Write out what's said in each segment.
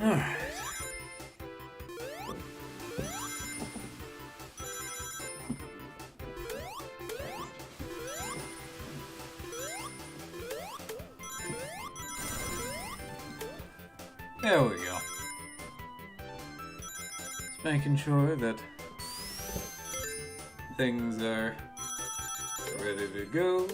Alright. There we go. Just making sure that things are ready to go.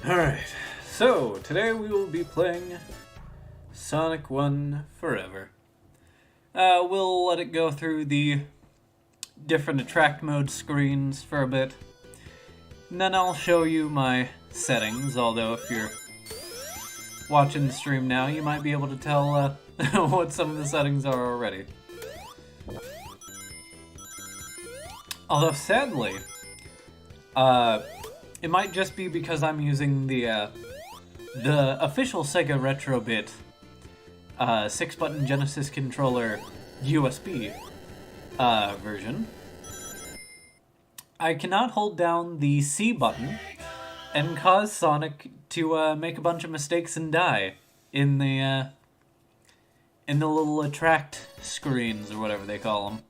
Alright, so today we will be playing Sonic 1 Forever. We'll let it go through the different attract mode screens for a bit. And then I'll show you my settings, although if you're watching the stream now, you might be able to tell what some of the settings are already. Although sadly, it might just be because I'm using the official Sega Retrobit 6-button Genesis controller USB version. I cannot hold down the C button and cause Sonic to make a bunch of mistakes and die in the little attract screens or whatever they call them.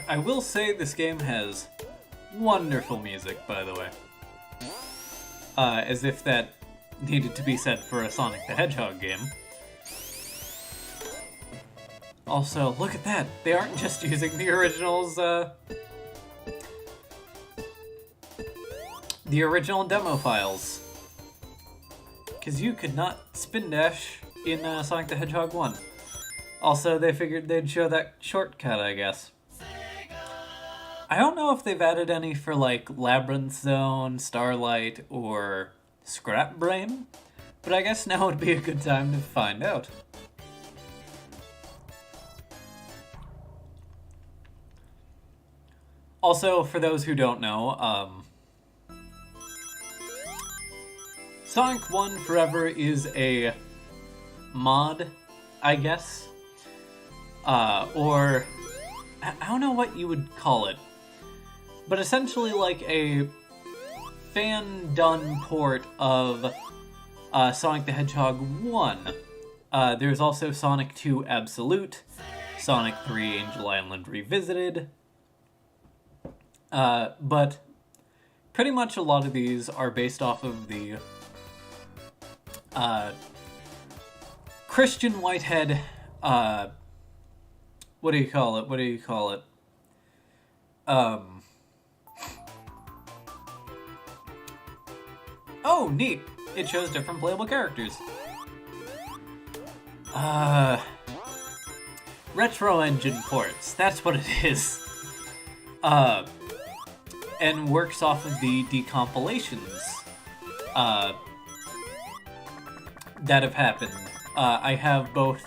I will say this game has wonderful music, by the way. As if that needed to be said for a Sonic the Hedgehog game. Also, look at that! They aren't just using the original's, the original demo files. Because you could not spin dash in Sonic the Hedgehog 1. Also, they figured they'd show that shortcut, I guess. I don't know if they've added any for, like, Labyrinth Zone, Starlight, or Scrap Brain, but I guess now would be a good time to find out. Also, for those who don't know, Sonic 1 Forever is a mod, I guess, or I don't know what you would call it. But essentially like a fan-done port of Sonic the Hedgehog 1. There's also Sonic 2 Absolute, Sonic 3 Angel Island Revisited. But pretty much a lot of these are based off of the Christian Whitehead, what do you call it? Oh, neat! It shows different playable characters. Retro engine ports, that's what it is. And works off of the decompilations, that have happened. I have both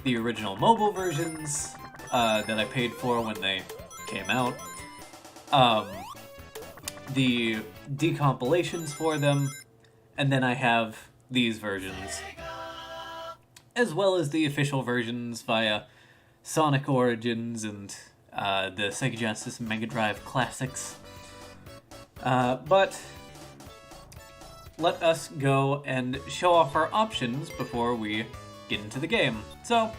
the original mobile versions, that I paid for when they came out, the decompilations for them, and then I have these versions, as well as the official versions via Sonic Origins and the Sega Genesis and Mega Drive Classics. But let us go and show off our options before we get into the game. So,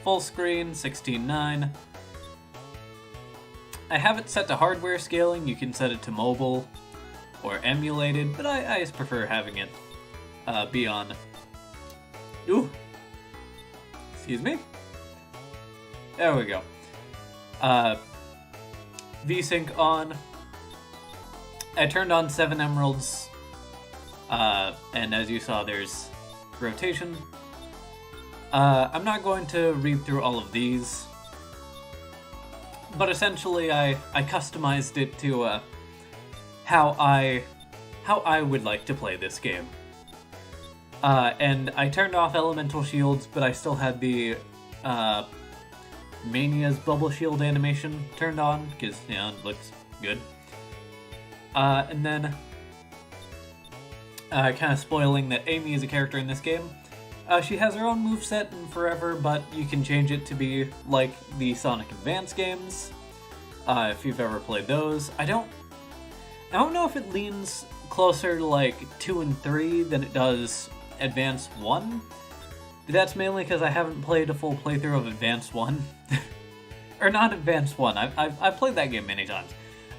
full screen, 16:9. I have it set to hardware scaling. You can set it to mobile or emulated, but I just prefer having it be on... Ooh! Excuse me? There we go. VSync on. I turned on 7 emeralds, and as you saw, there's rotation. I'm not going to read through all of these, but essentially I customized it to how I would like to play this game. And I turned off elemental shields, but I still had the Mania's bubble shield animation turned on, because, you know, it looks good. And then, kind of spoiling that Amy is a character in this game. She has her own moveset in Forever, but you can change it to be like the Sonic Advance games, if you've ever played those. I don't know if it leans closer to like 2 and 3 than it does Advance 1. But that's mainly because I haven't played a full playthrough of Advance 1. Or not Advance 1, I've played that game many times.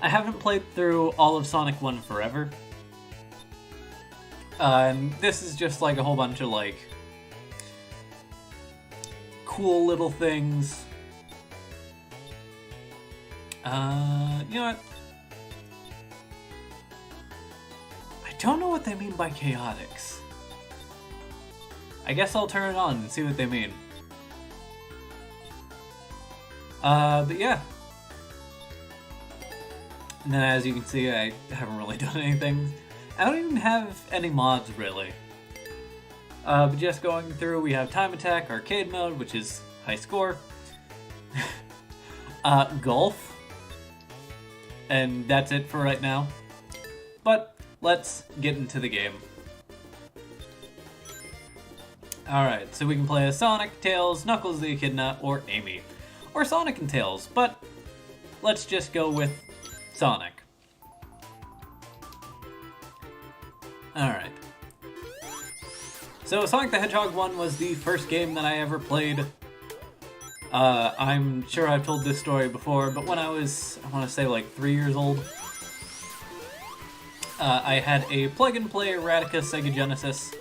I haven't played through all of Sonic 1 Forever. And this is just like a whole bunch of like cool little things. You know what? I don't know what they mean by chaotics. I guess I'll turn it on and see what they mean. But yeah. And then as you can see, I haven't really done anything. I don't even have any mods, really. But just going through, we have Time Attack, Arcade Mode, which is high score. Golf. And that's it for right now. But let's get into the game. Alright, so we can play as Sonic, Tails, Knuckles the Echidna, or Amy. Or Sonic and Tails, but let's just go with Sonic. Alright. So Sonic the Hedgehog 1 was the first game that I ever played. I'm sure I've told this story before, but when I was, I want to say like 3 years old, I had a plug-and-play Radica Sega Genesis.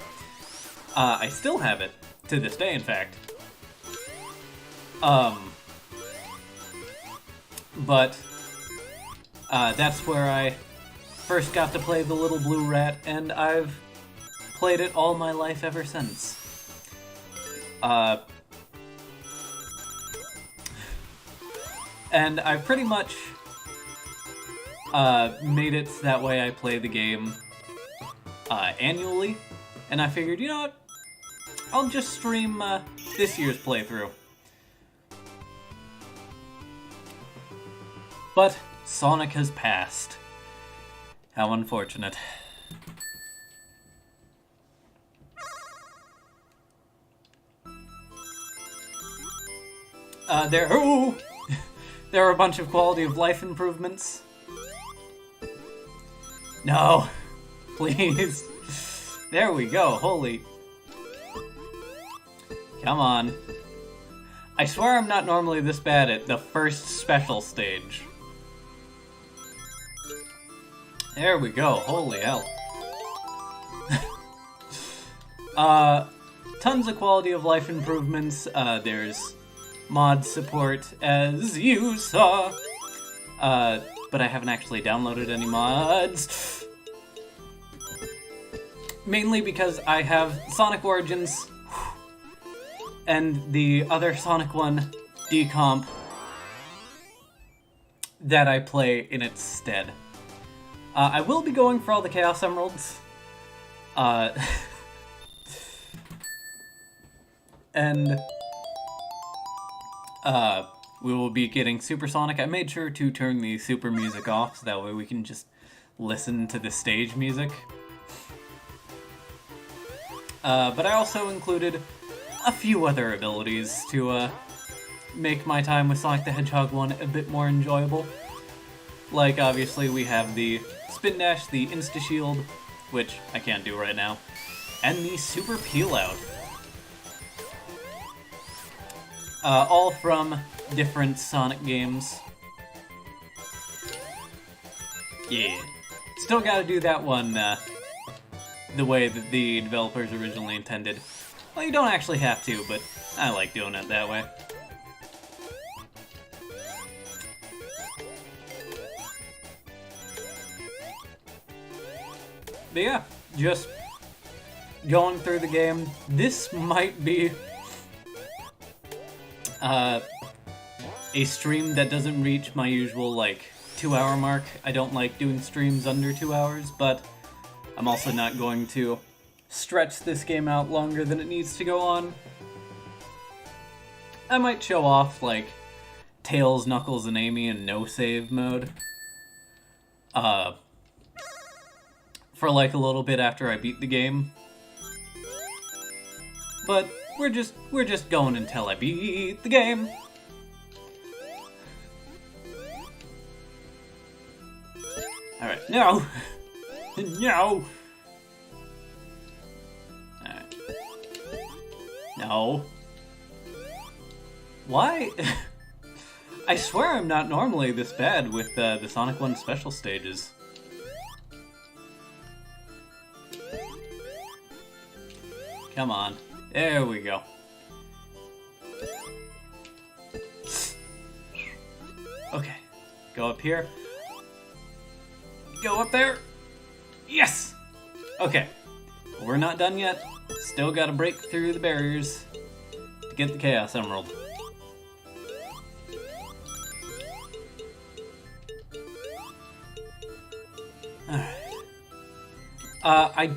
I still have it, to this day in fact. But that's where I first got to play the Little Blue Rat, and I've played it all my life ever since. And I pretty much made it that way I play the game annually, and I figured, you know what, I'll just stream this year's playthrough. But Sonic has passed. How unfortunate. There are a bunch of quality of life improvements. No, please. There we go, holy. Come on. I swear I'm not normally this bad at the first special stage. There we go, holy hell. Tons of quality of life improvements. There's mod support, as you saw. But I haven't actually downloaded any mods. Mainly because I have Sonic Origins and the other Sonic 1 decomp that I play in its stead. I will be going for all the Chaos Emeralds. And we will be getting Supersonic. I made sure to turn the super music off, so that way we can just listen to the stage music. But I also included a few other abilities to make my time with Sonic the Hedgehog 1 a bit more enjoyable. Like, obviously, we have the Spin Dash, the Insta Shield, which I can't do right now, and the Super Peel Out. All from different Sonic games. Yeah. Still gotta do that one the way that the developers originally intended. Well, you don't actually have to, but I like doing it that way. But yeah, just going through the game. This might be a stream that doesn't reach my usual, like, 2-hour mark. I don't like doing streams under 2 hours, but I'm also not going to stretch this game out longer than it needs to go on, I might show off, like, Tails, Knuckles, and Amy in no save mode. For like a little bit after I beat the game. But we're just going until I beat the game. Alright, no! No! Alright. No. Why? I swear I'm not normally this bad with the Sonic 1 special stages. Come on. There we go. Okay. Go up here. Go up there. Yes! Okay. We're not done yet. Still gotta break through the barriers to get the Chaos Emerald. Alright.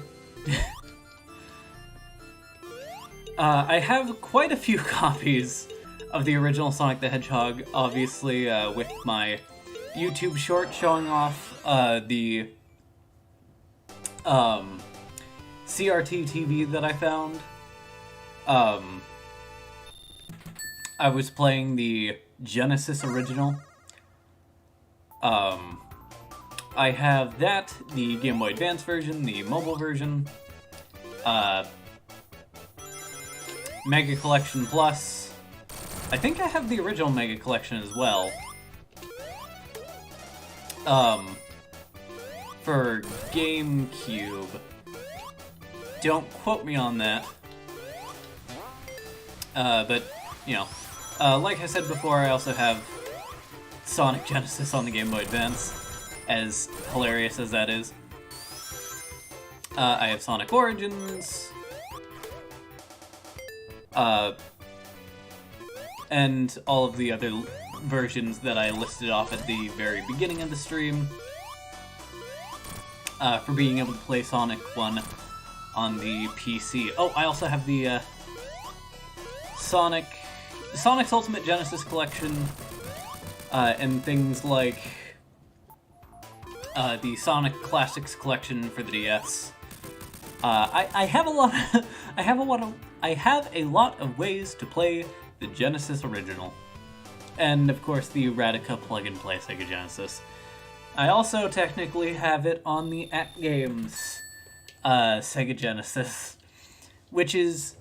I have quite a few copies of the original Sonic the Hedgehog, obviously, with my YouTube short showing off the CRT TV that I found. I was playing the Genesis original. I have that, the Game Boy Advance version, the mobile version, Mega Collection Plus. I think I have the original Mega Collection as well. For GameCube. Don't quote me on that. But, you know, like I said before, I also have Sonic Genesis on the Game Boy Advance, as hilarious as that is. I have Sonic Origins, and all of the other versions that I listed off at the very beginning of the stream, for being able to play Sonic 1 on the PC. Oh, I also have the Sonic's Ultimate Genesis Collection, and things like the Sonic Classics Collection for the DS. I have a lot. I have a lot of ways to play the Genesis original, and of course the Radica plug-and-play Sega Genesis. I also technically have it on the AtGames Sega Genesis, which is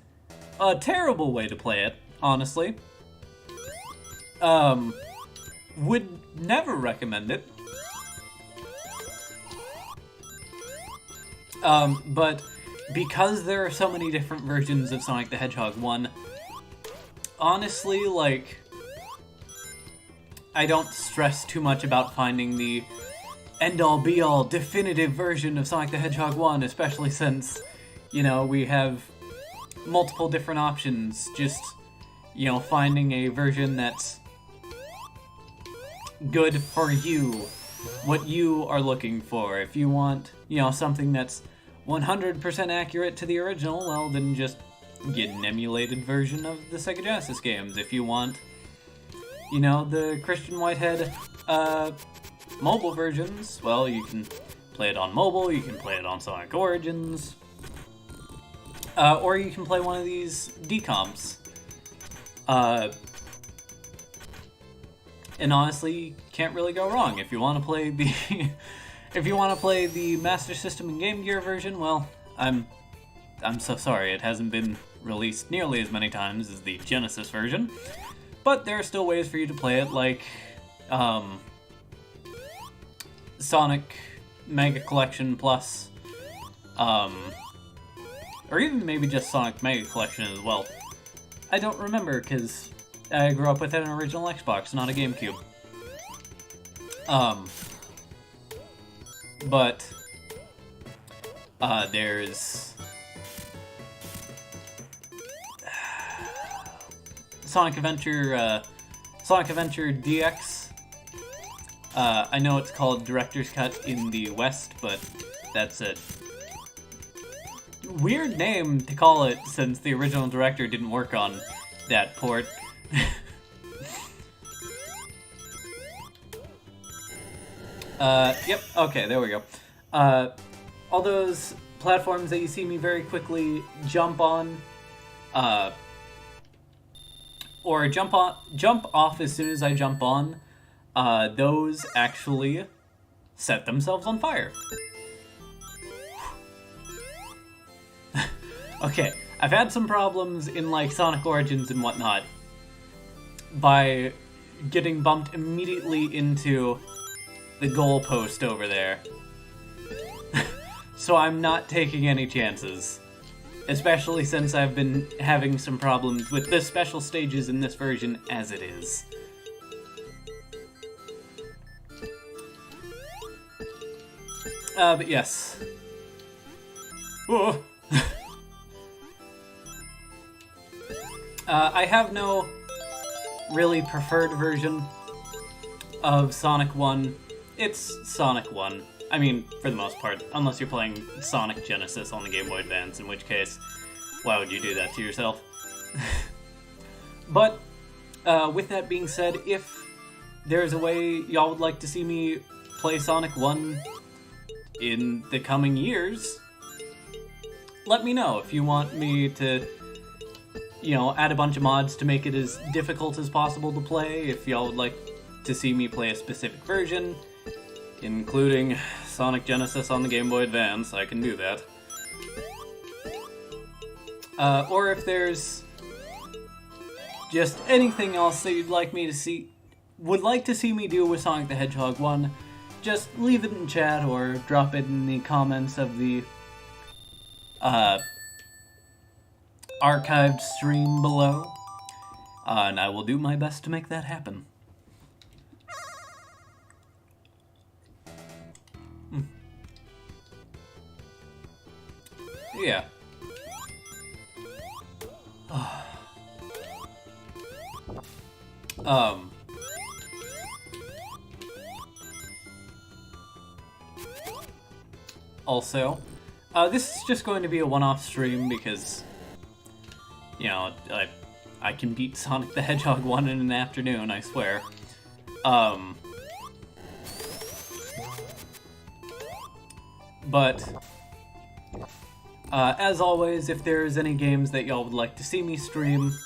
a terrible way to play it, honestly. Would never recommend it. But because there are so many different versions of Sonic the Hedgehog 1, honestly, like, I don't stress too much about finding the end-all be-all definitive version of Sonic the Hedgehog 1, especially since, you know, we have multiple different options. Just, you know, finding a version that's good for you, what you are looking for. If you want, you know, something that's 100% accurate to the original, well, then just get an emulated version of the Sega Genesis games. If you want, you know, the Christian Whitehead mobile versions, well, you can play it on mobile, you can play it on Sonic Origins, or you can play one of these decomps. And honestly, you can't really go wrong. If you want to play the if you want to play the Master System and Game Gear version, well, I'm so sorry it hasn't been released nearly as many times as the Genesis version, but there are still ways for you to play it, like Sonic Mega Collection Plus, or even maybe just Sonic Mega Collection as well. I don't remember, because I grew up with an original Xbox, not a GameCube. But there's Sonic Adventure DX. I know it's called Director's Cut in the West, but that's it. Weird name to call it since the original director didn't work on that port. Yep, okay, there we go. All those platforms that you see me very quickly jump on, or jump off as soon as I jump on, those actually set themselves on fire. Okay, I've had some problems in like Sonic Origins and whatnot by getting bumped immediately into the goalpost over there. So I'm not taking any chances. Especially since I've been having some problems with the special stages in this version as it is. But yes. Whoa. I have no really preferred version of Sonic 1. It's Sonic 1. I mean, for the most part, unless you're playing Sonic Genesis on the Game Boy Advance, in which case, why would you do that to yourself? But, with that being said, if there's a way y'all would like to see me play Sonic 1 in the coming years, let me know. If you want me to, you know, add a bunch of mods to make it as difficult as possible to play, if y'all would like to see me play a specific version, including Sonic Genesis on the Game Boy Advance, I can do that. Or if there's just anything else that you'd like me to see, would like to see me do with Sonic the Hedgehog 1, just leave it in chat or drop it in the comments of the archived stream below, and I will do my best to make that happen. Yeah. Also, this is just going to be a one-off stream because, you know, I can beat Sonic the Hedgehog 1 in an afternoon, I swear. But as always, if there's any games that y'all would like to see me stream,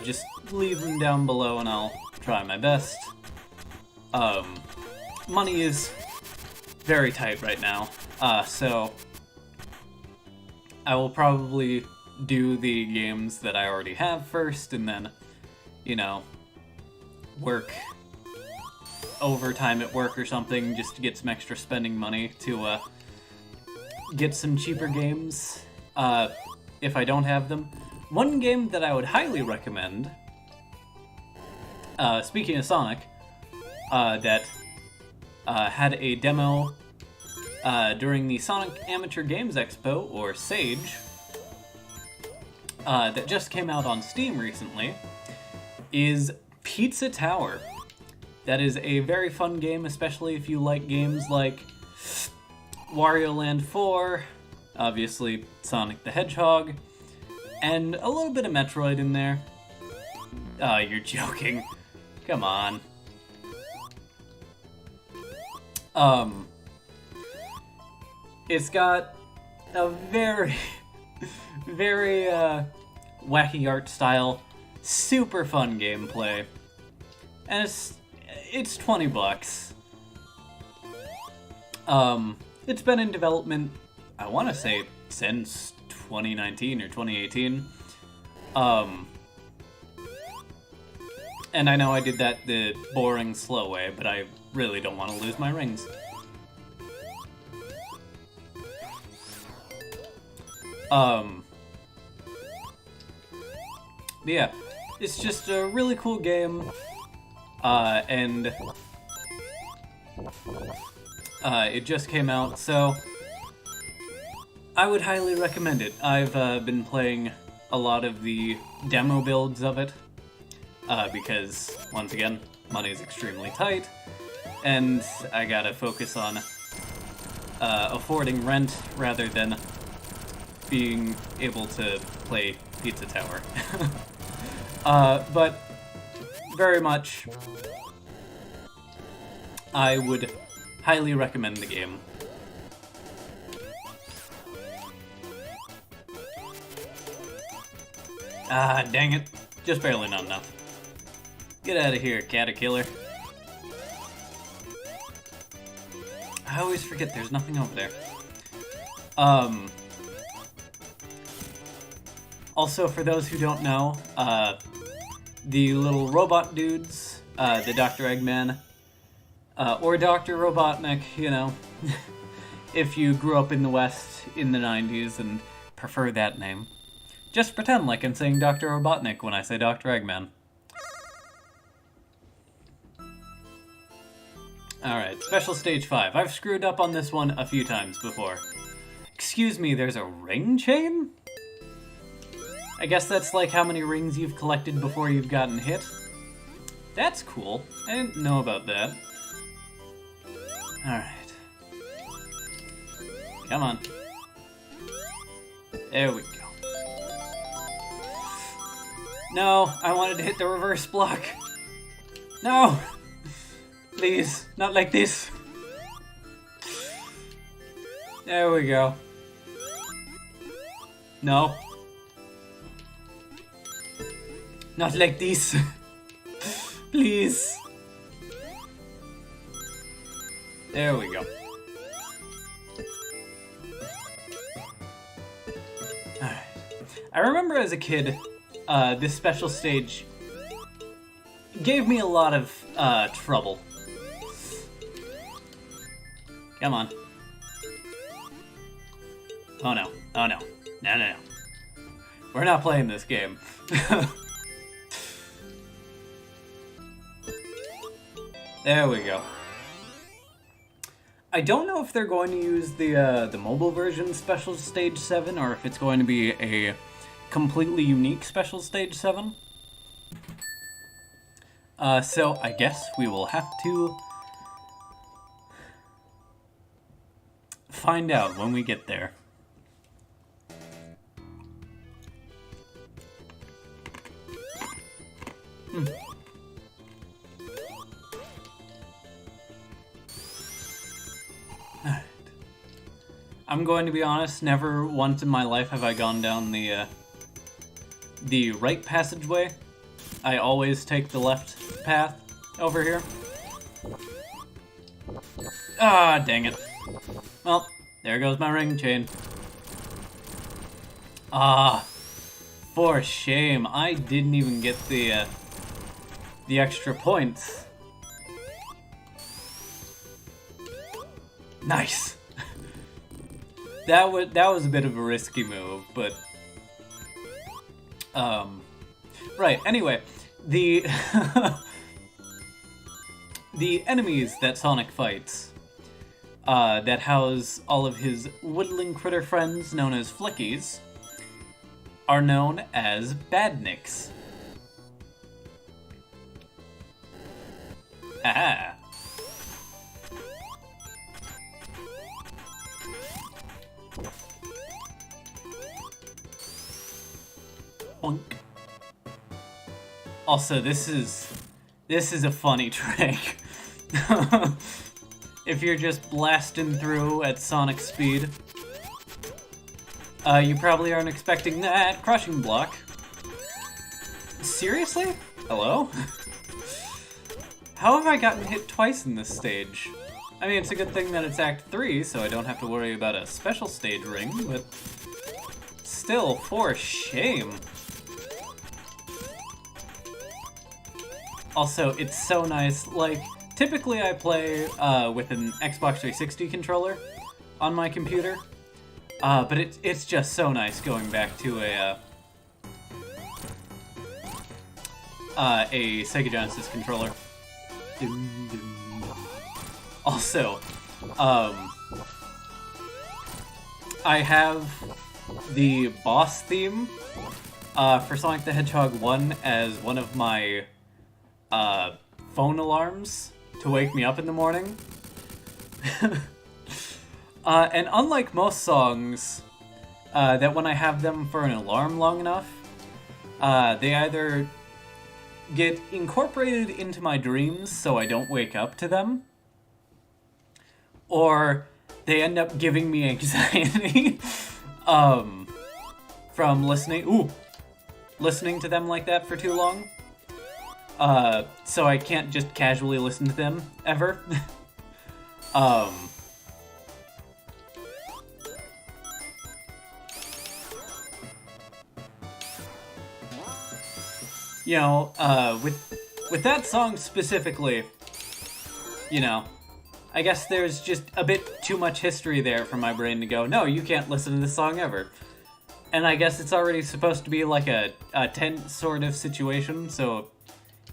just leave them down below and I'll try my best. Money is very tight right now, so I will probably do the games that I already have first and then, you know, work overtime at work or something just to get some extra spending money to get some cheaper games if I don't have them. One game that I would highly recommend, speaking of Sonic, that had a demo during the Sonic Amateur Games Expo, or SAGE, that just came out on Steam recently, is Pizza Tower. That is a very fun game, especially if you like games like Wario Land 4, obviously Sonic the Hedgehog, and a little bit of Metroid in there. You're joking. Come on. It's got a very, very, wacky art style, super fun gameplay, and it's $20. It's been in development, I want to say, since 2019 or 2018. And I know I did that the boring, slow way, but I really don't want to lose my rings. Yeah, it's just a really cool game, and it just came out, so I would highly recommend it. I've been playing a lot of the demo builds of it, because, once again, money is extremely tight, and I gotta focus on affording rent rather than being able to play Pizza Tower. But very much, I would highly recommend the game. Ah, dang it. Just barely not enough. Get out of here, caterpillar. I always forget there's nothing over there. Also, for those who don't know, the little robot dudes, the Dr. Eggman, or Dr. Robotnik, you know, if you grew up in the West in the 90s and prefer that name. Just pretend like I'm saying Dr. Robotnik when I say Dr. Eggman. Alright, Special Stage 5. I've screwed up on this one a few times before. Excuse me, there's a ring chain? I guess that's like how many rings you've collected before you've gotten hit. That's cool. I didn't know about that. Alright. Come on. There we go. No, I wanted to hit the reverse block. No! Please, not like this. There we go. No. Not like this. Please. There we go. Alright. I remember as a kid, this special stage gave me a lot of trouble. Come on. Oh no. Oh no. No, no, no. We're not playing this game. There we go. I don't know if they're going to use the mobile version Special Stage 7 or if it's going to be a completely unique Special Stage 7. So I guess we will have to find out when we get there. Alright. I'm going to be honest, never once in my life have I gone down the right passageway. I always take the left path over here. Ah, dang it. Well, there goes my ring chain. Ah, for shame. I didn't even get the extra points. Nice. That was a bit of a risky move, but right. Anyway, the the enemies that Sonic fights, that house all of his woodland critter friends known as Flickies, are known as Badniks. Aha! Boink. Also, this is a funny trick. If you're just blasting through at Sonic speed, you probably aren't expecting that crushing block. Seriously? Hello? How have I gotten hit twice in this stage? I mean, it's a good thing that it's Act 3, so I don't have to worry about a special stage ring, but still, for shame. Also, it's so nice. Like, typically I play with an Xbox 360 controller on my computer, but it's just so nice going back to a Sega Genesis controller. Also, I have the boss theme for Sonic the Hedgehog 1 as one of my phone alarms to wake me up in the morning. And unlike most songs that when I have them for an alarm long enough, they either get incorporated into my dreams so I don't wake up to them, or they end up giving me anxiety from listening to them like that for too long. So I can't just casually listen to them ever. You know, with that song specifically, you know, I guess there's just a bit too much history there for my brain to go, no, you can't listen to this song ever. And I guess it's already supposed to be like a tense sort of situation, so,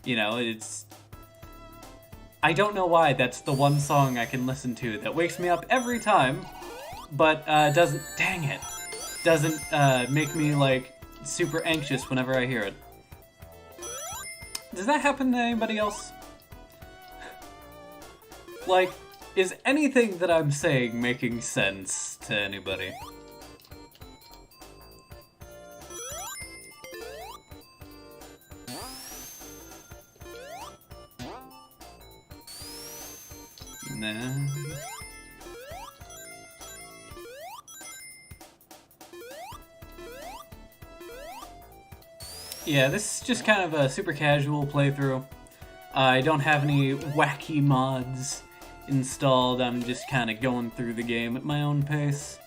you know, it's... I don't know why that's the one song I can listen to that wakes me up every time, but doesn't make me, like, super anxious whenever I hear it. Does that happen to anybody else? Like, is anything that I'm saying making sense to anybody? Nah. Yeah, this is just kind of a super casual playthrough. I don't have any wacky mods installed, I'm just kind of going through the game at my own pace.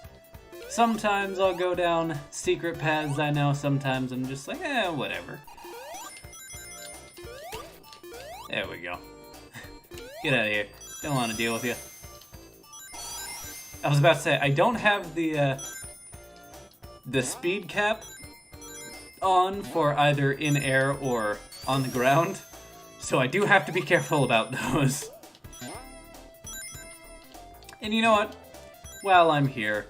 Sometimes I'll go down secret paths, I know, sometimes I'm just like, whatever. There we go. Get out of here. Don't want to deal with you. I was about to say, I don't have the speed cap on for either in air or on the ground, so I do have to be careful about those. And you know what? While I'm here,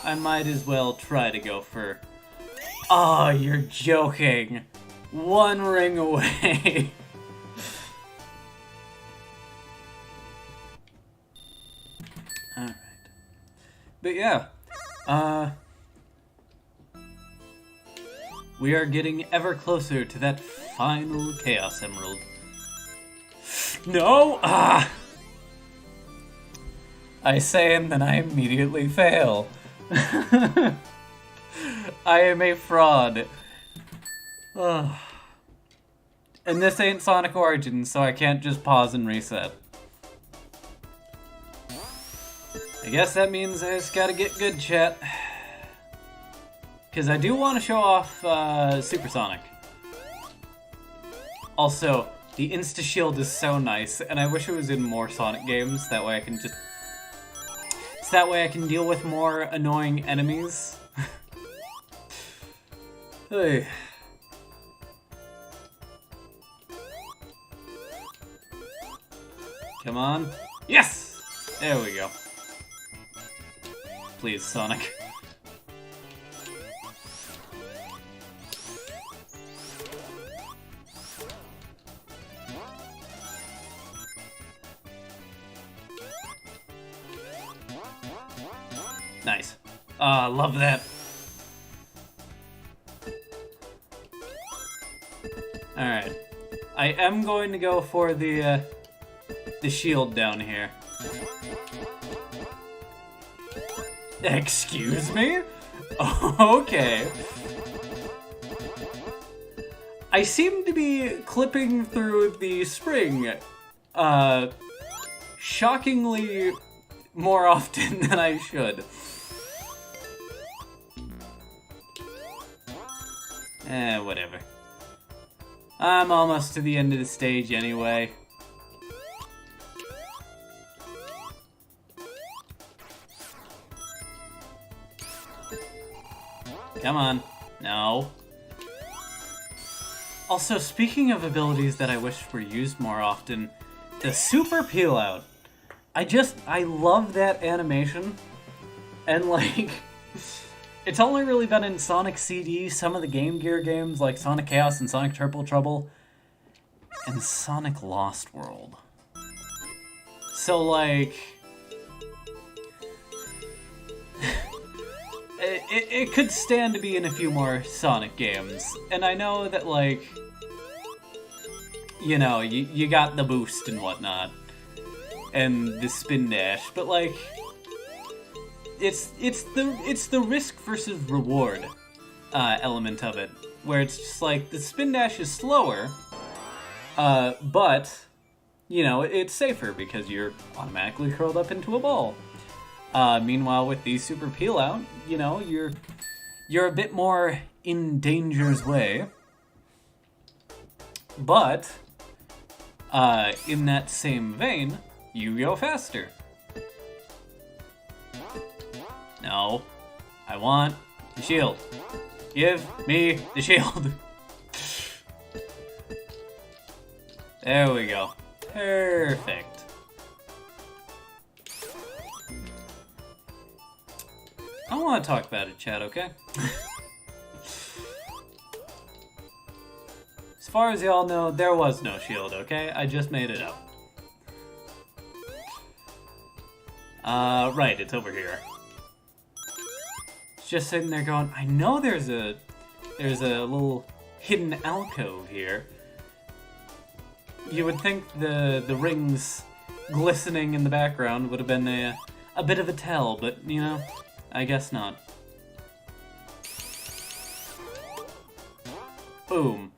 I might as well try to go for... Oh, you're joking. One ring away. Alright. But yeah. We are getting ever closer to that final Chaos Emerald. No! Ah! I say and then I immediately fail. I am a fraud. Ugh. And this ain't Sonic Origins, so I can't just pause and reset. I guess that means I just gotta get good, chat. Because I do want to show off Supersonic. Also, the Insta-Shield is so nice, and I wish it was in more Sonic games, that way I can just... So that way I can deal with more annoying enemies. Hey. Come on. Yes! There we go. Please, Sonic. Nice. Ah, love that. Alright. I am going to go for the shield down here. Excuse me? Okay. I seem to be clipping through the spring, shockingly more often than I should. Whatever. I'm almost to the end of the stage anyway. Come on. No. Also, speaking of abilities that I wish were used more often, the Super Peel Out. I love that animation. And like, it's only really been in Sonic CD, some of the Game Gear games like Sonic Chaos and Sonic Turbo Trouble, and Sonic Lost World. So like, it could stand to be in a few more Sonic games. And I know that, like, you know, you got the boost and whatnot, and the spin dash, but like, it's the risk versus reward element of it, where it's just like the spin dash is slower, but you know, it's safer because you're automatically curled up into a ball. Meanwhile, with the super peel out, you know, you're a bit more in danger's way, but in that same vein, you go faster. No, I want the shield. Give me the shield. There we go. Perfect. I don't want to talk about it, chat, okay? As far as y'all know, there was no shield, okay? I just made it up. Right, it's over here. It's just sitting there going, I know there's a little hidden alcove here. You would think the rings glistening in the background would have been a bit of a tell, but, you know, I guess not. Boom.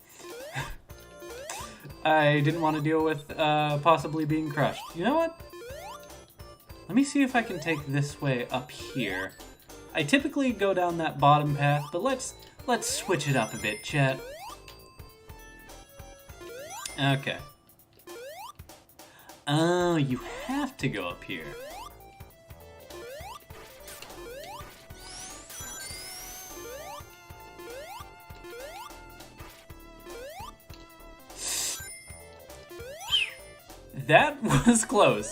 I didn't want to deal with possibly being crushed. You know what? Let me see if I can take this way up here. I typically go down that bottom path, but let's switch it up a bit, chat. Okay. Oh, you have to go up here. That was close.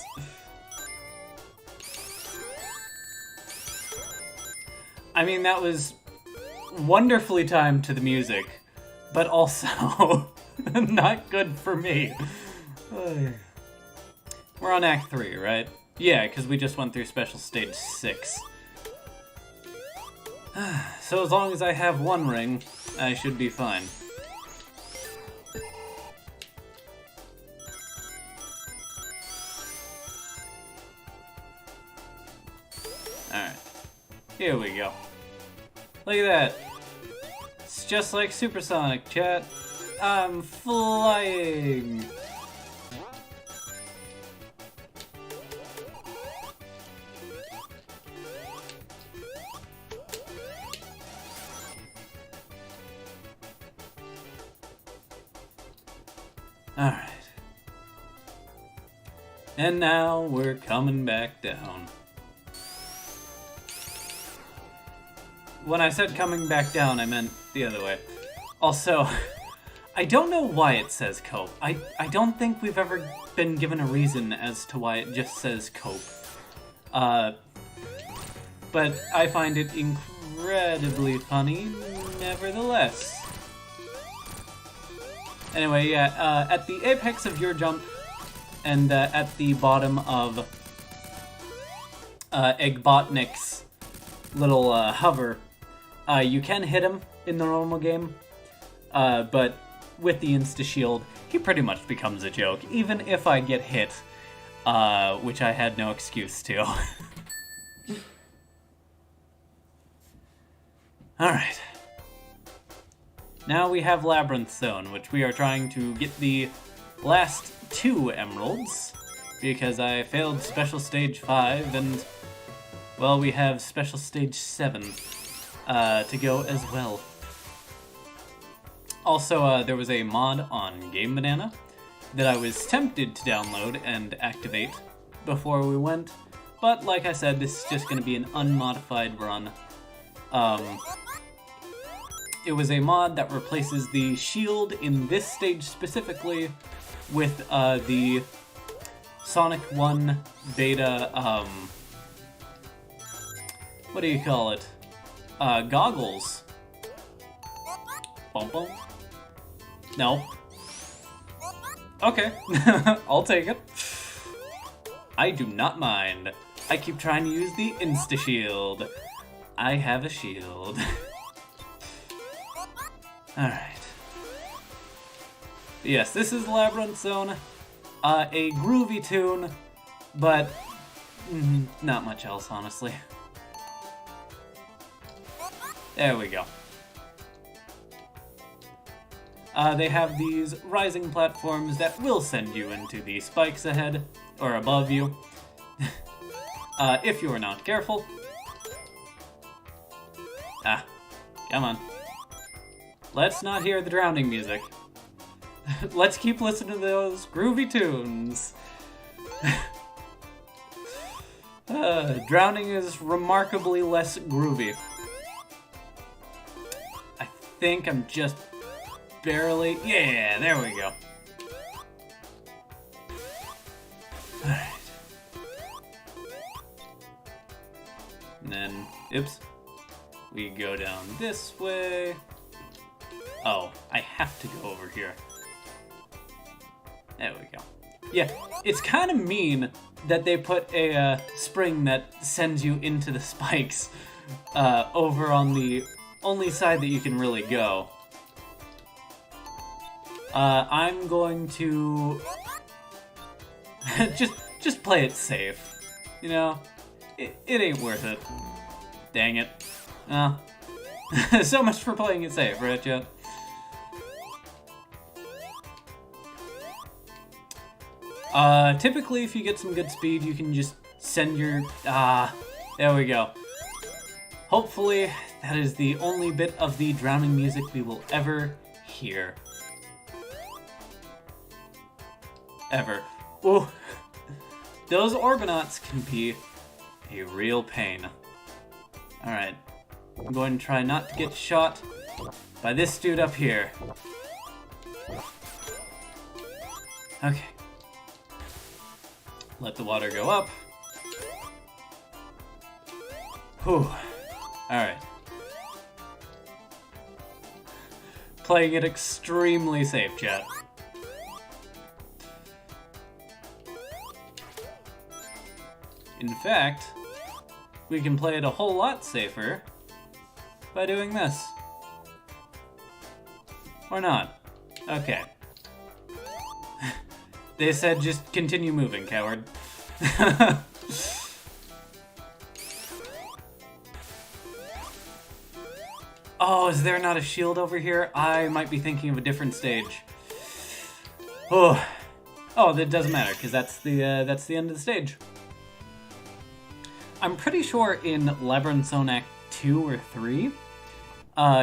I mean, that was wonderfully timed to the music, but also not good for me. We're on Act 3, right? Yeah, because we just went through Special Stage 6. So as long as I have one ring, I should be fine. Alright. Here we go. Look at that. It's just like Supersonic, chat. I'm flying. Alright. And now we're coming back down. When I said coming back down, I meant the other way. Also, I don't know why it says cope. I don't think we've ever been given a reason as to why it just says cope. But I find it incredibly funny, nevertheless. Anyway, yeah, at the apex of your jump, and at the bottom of Eggbotnik's little hover, you can hit him in the normal game, but with the insta-shield, he pretty much becomes a joke, even if I get hit, which I had no excuse to. Alright. Now we have Labyrinth Zone, which we are trying to get the last 2 emeralds, because I failed Special Stage 5, and, well, we have Special Stage 7 to go as well. Also, there was a mod on Game Banana that I was tempted to download and activate before we went, but like I said, this is just going to be an unmodified run. It was a mod that replaces the shield in this stage specifically with the Sonic 1 beta, what do you call it? Goggles. Bum bum? No. Okay, I'll take it. I do not mind. I keep trying to use the insta-shield. I have a shield. Alright. Yes, this is Labyrinth Zone. A groovy tune, but not much else, honestly. There we go. They have these rising platforms that will send you into the spikes ahead, or above you, if you are not careful. Ah, come on. Let's not hear the drowning music. Let's keep listening to those groovy tunes. Drowning is remarkably less groovy. I think I'm just barely... Yeah, there we go. Alright. And then, oops. We go down this way. Oh, I have to go over here. There we go. Yeah, it's kind of mean that they put a spring that sends you into the spikes over on the only side that you can really go. I'm going to just play it safe. You know, it ain't worth it. Dang it. So much for playing it safe, right, Jet? Typically, if you get some good speed, you can just send your... there we go. Hopefully, that is the only bit of the drowning music we will ever hear. Ever. Ooh. Those Orbinauts can be a real pain. Alright. I'm going to try not to get shot by this dude up here. Okay. Let the water go up. Whew. Alright. Playing it extremely safe, chat. In fact, we can play it a whole lot safer by doing this. Or not. Okay. They said just continue moving, coward. Oh, is there not a shield over here? I might be thinking of a different stage. Oh, that doesn't matter, because that's the end of the stage. I'm pretty sure in Labyrinth Zone Act 2 or 3,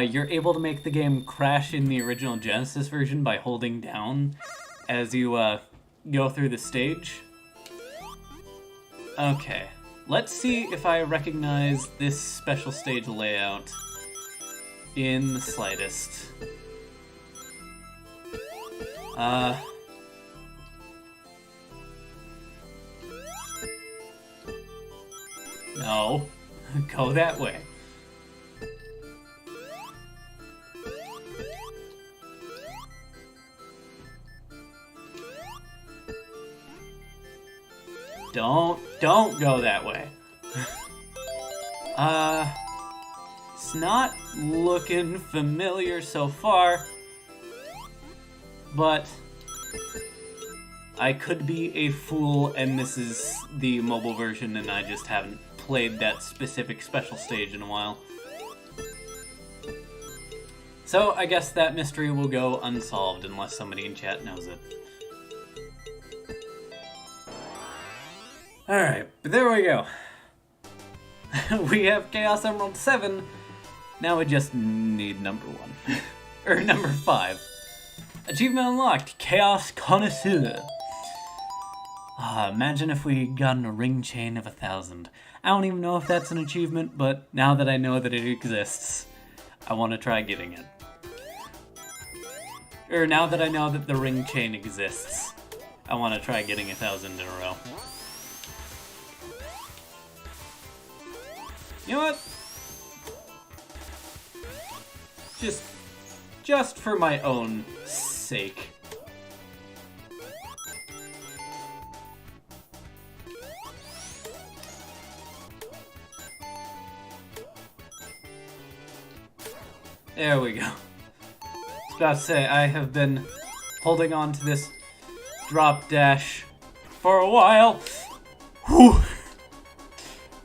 you're able to make the game crash in the original Genesis version by holding down as you go through the stage. Okay, let's see if I recognize this special stage layout in the slightest. No, go that way. Don't go that way. It's not looking familiar so far, but I could be a fool and this is the mobile version and I just haven't played that specific special stage in a while. So I guess that mystery will go unsolved unless somebody in chat knows it. Alright, but there we go. We have Chaos Emerald 7. Now we just need number 1. Or number 5. Achievement unlocked, Chaos Connoisseur. Imagine if we gotten a ring chain of 1,000. I don't even know if that's an achievement, but now that I know that it exists, I want to try getting it. Or now that I know that the ring chain exists, I want to try getting 1,000 in a row. You know what? Just for my own sake. There we go. I was about to say, I have been holding on to this drop dash for a while. Whew.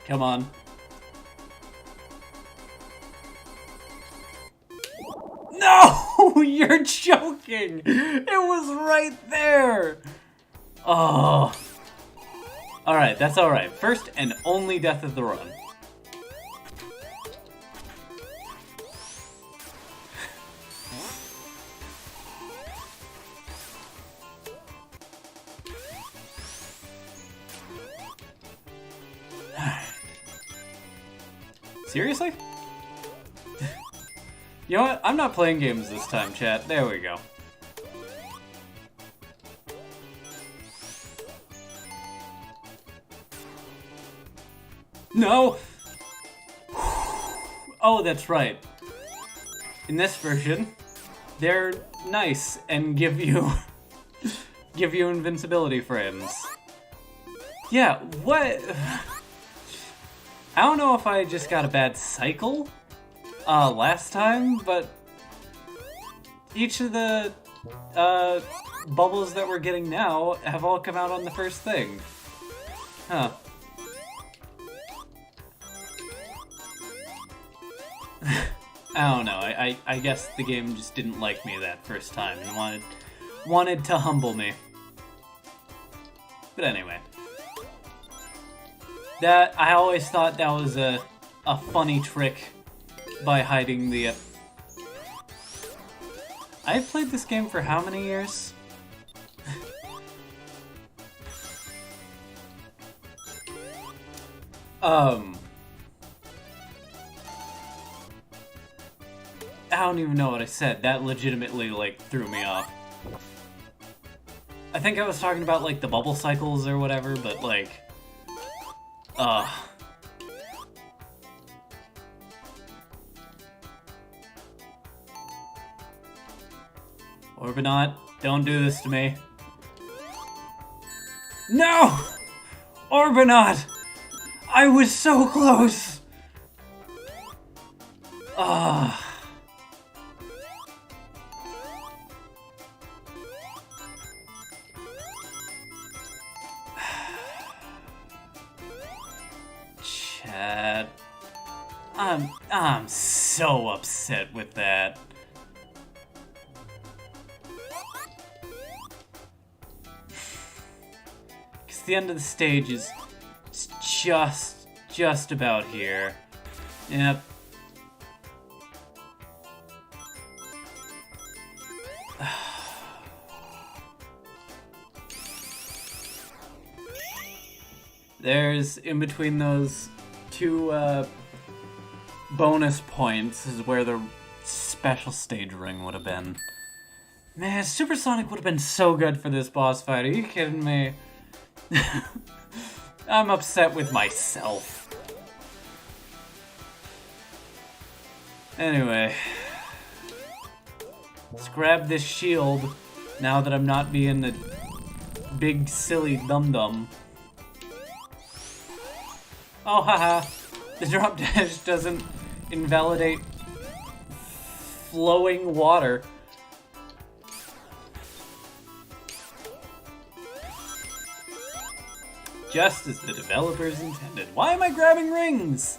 Come on. No! You're joking! It was right there! Oh. Alright, that's alright. First and only death of the run. Seriously? You know what? I'm not playing games this time, chat. There we go. No! Oh, that's right. In this version, they're nice and give you give you invincibility frames. Yeah, what? I don't know if I just got a bad cycle last time, but each of the bubbles that we're getting now have all come out on the first thing. Huh. I don't know, I guess the game just didn't like me that first time and wanted to humble me. But anyway. That, I always thought that was a funny trick by hiding the... I've played this game for how many years? I don't even know what I said. That legitimately, like, threw me off. I think I was talking about, like, the bubble cycles or whatever, but, like... Orbinaut, don't do this to me. No! Orbinaut! I was so close! Chat. I'm so upset with that. Cause the end of the stage is just about here. Yep. There's, in between those two bonus points is where the special stage ring would have been. Man, Super Sonic would have been so good for this boss fight. Are you kidding me? I'm upset with myself. Anyway. Let's grab this shield now that I'm not being a big silly dum-dum. Oh, haha. The drop dash doesn't invalidate flowing water. Just as the developers intended. Why am I grabbing rings?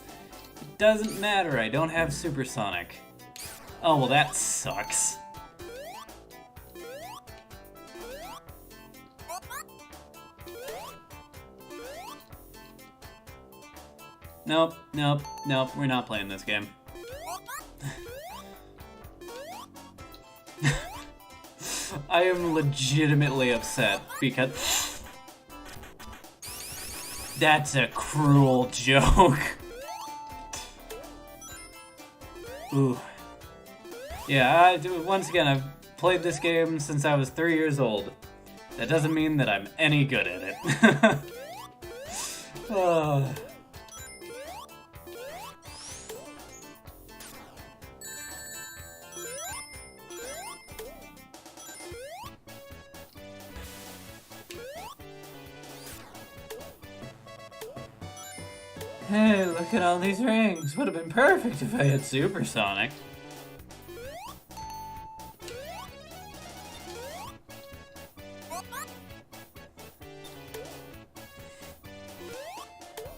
It doesn't matter, I don't have Supersonic. Oh, well that sucks. Nope, nope, nope, we're not playing this game. I am legitimately upset because that's a cruel joke. Ooh. Yeah, once again, I've played this game since I was 3 years old. That doesn't mean that I'm any good at it. Hey, look at all these rings. Would have been perfect if I had Supersonic.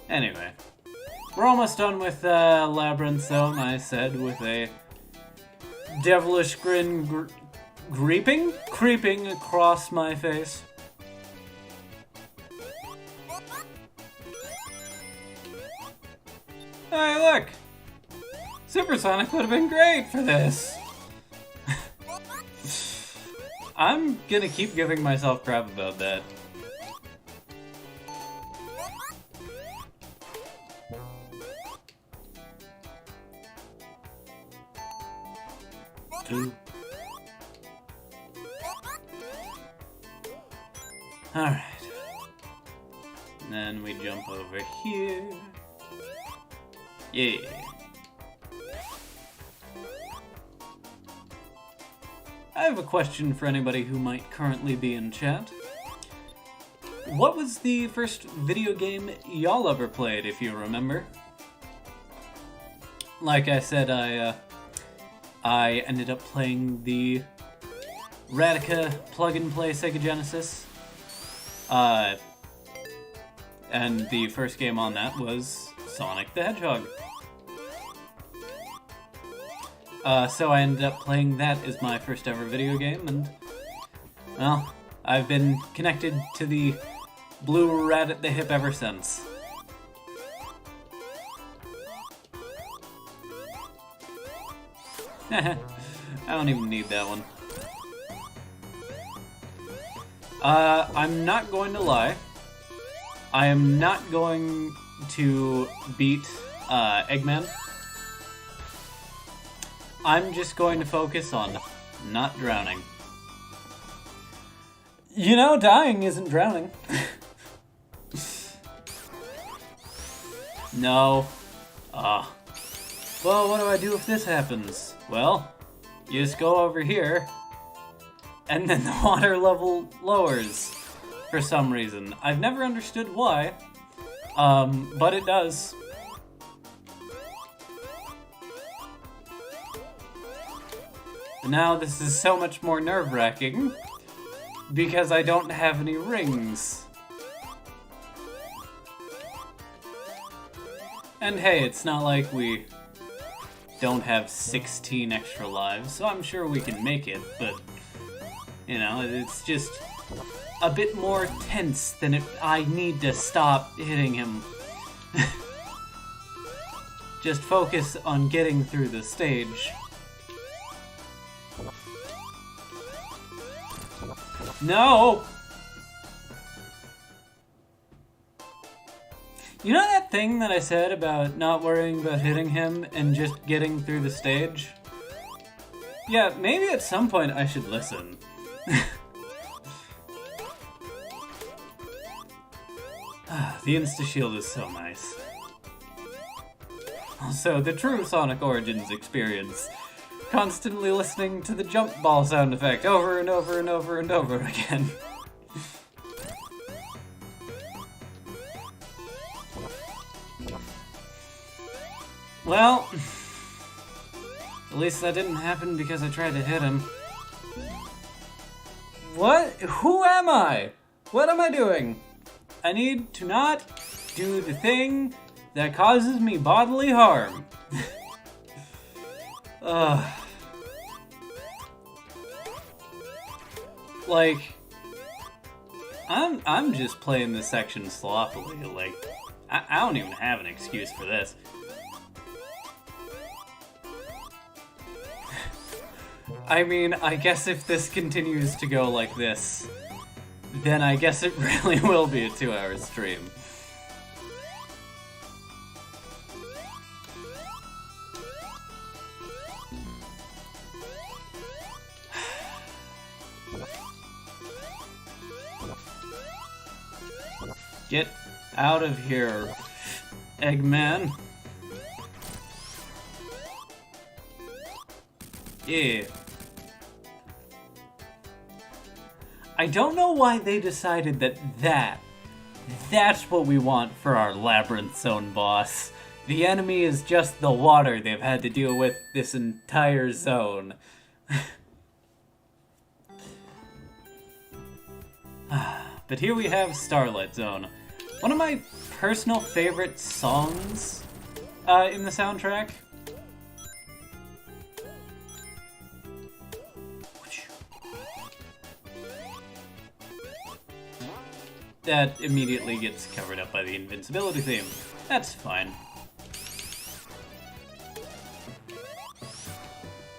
Anyway, we're almost done with Labyrinth Zone, I said, with a devilish grin creeping across my face. Hey, look! Supersonic would have been great for this! I'm gonna keep giving myself crap about that. Two. Alright. And then we jump over here. Yeah. I have a question for anybody who might currently be in chat. What was the first video game y'all ever played, if you remember? Like I said, I ended up playing the Radica plug-and-play Sega Genesis. And the first game on that was Sonic the Hedgehog. So I ended up playing that as my first ever video game, and, well, I've been connected to the blue rat at the hip ever since. I don't even need that one. I'm not going to lie. I am not going to beat Eggman. I'm just going to focus on not drowning. You know, dying isn't drowning. No. Well, what do I do if this happens? Well, you just go over here, and then the water level lowers for some reason. I've never understood why, but it does. Now this is so much more nerve-wracking because I don't have any rings. And hey, it's not like we don't have 16 extra lives, so I'm sure we can make it, but, you know, it's just a bit more tense than if I need to stop hitting him. Just focus on getting through the stage. No! You know that thing that I said about not worrying about hitting him and just getting through the stage? Yeah, maybe at some point I should listen. The insta-shield is so nice. Also, the true Sonic Origins experience. Constantly listening to the jump ball sound effect over and over and over and over again. Well, at least that didn't happen because I tried to hit him. What? Who am I? What am I doing? I need to not do the thing that causes me bodily harm. Like, I'm just playing this section sloppily. Like, I don't even have an excuse for this. I mean, I guess if this continues to go like this, then I guess it really will be a 2-hour stream. Get out of here, Eggman. Yeah. I don't know why they decided that's what we want for our Labyrinth Zone boss. The enemy is just the water they've had to deal with this entire zone. But here we have Starlight Zone. One of my personal favorite songs in the soundtrack. That immediately gets covered up by the invincibility theme. That's fine.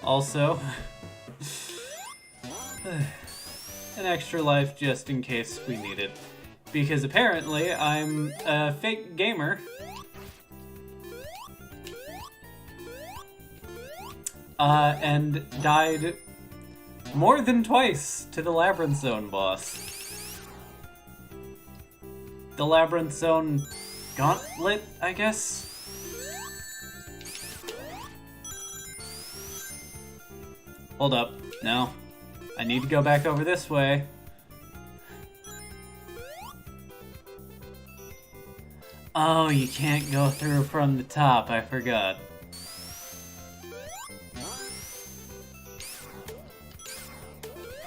Also, an extra life just in case we need it. Because apparently I'm a fake gamer. And died more than twice to the Labyrinth Zone boss. The Labyrinth Zone Gauntlet, I guess? Hold up. No. I need to go back over this way. Oh, you can't go through from the top. I forgot.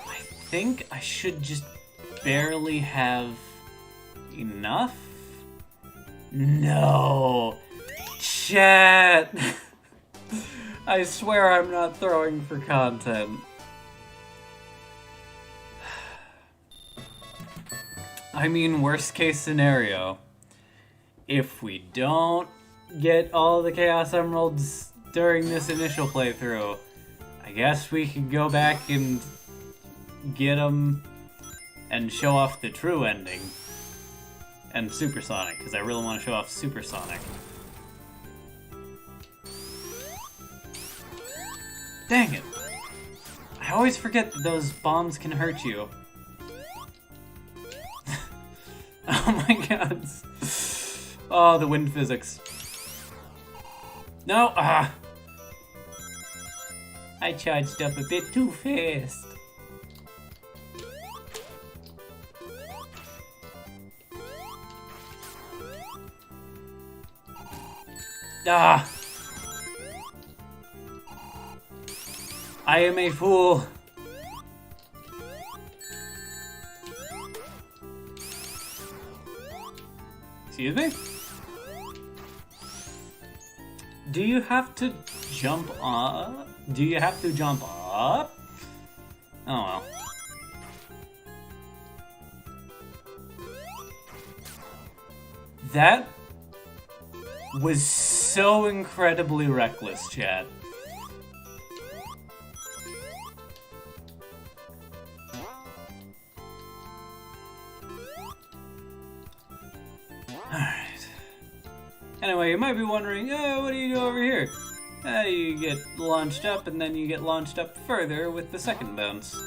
I think I should just barely have enough? No. Chat. I swear I'm not throwing for content. I mean, worst case scenario. If we don't get all the Chaos Emeralds during this initial playthrough, I guess we can go back and get them and show off the true ending. And Supersonic, because I really want to show off Supersonic. Dang it! I always forget that those bombs can hurt you. Oh my god. Oh, the wind physics. No! Ah! I charged up a bit too fast. Ah! I am a fool. Excuse me? Do you have to jump up? Do you have to jump up? Oh well. That was so incredibly reckless, chat. Alright. Anyway, you might be wondering, what do you do over here? You get launched up, and then you get launched up further with the second bounce.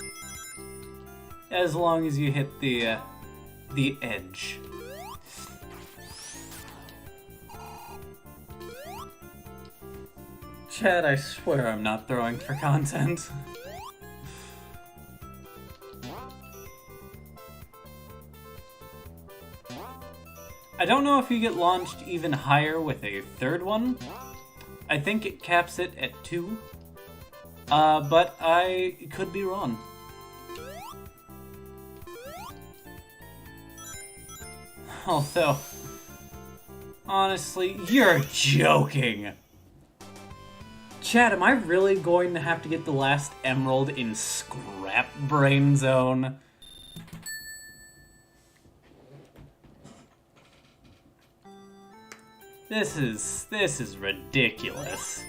As long as you hit the edge. Chad, I swear I'm not throwing for content. I don't know if you get launched even higher with a third one. I think it caps it at 2. But I could be wrong. Although, honestly, you're joking. Chad, am I really going to have to get the last emerald in Scrap Brain Zone? This is ridiculous.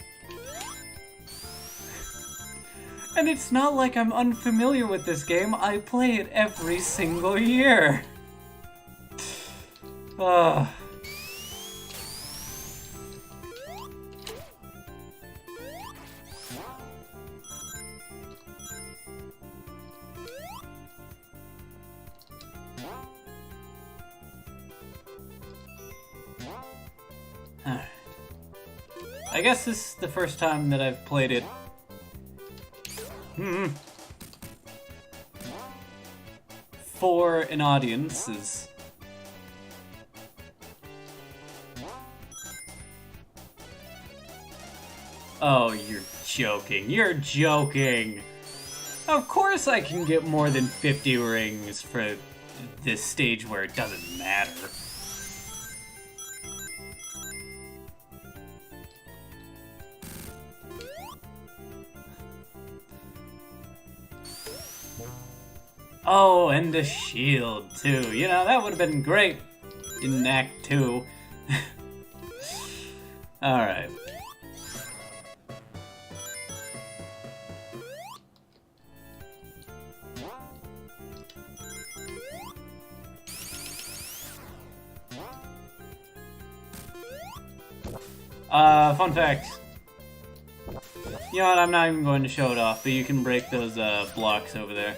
And it's not like I'm unfamiliar with this game. I play it every single year. Ugh. Alright. I guess this is the first time that I've played it. For an audience is... Oh, you're joking. You're joking. Of course I can get more than 50 rings for this stage where it doesn't matter. Oh, and a shield, too. You know, that would have been great in Act 2. Alright. Fun fact. You know what, I'm not even going to show it off, but you can break those, blocks over there.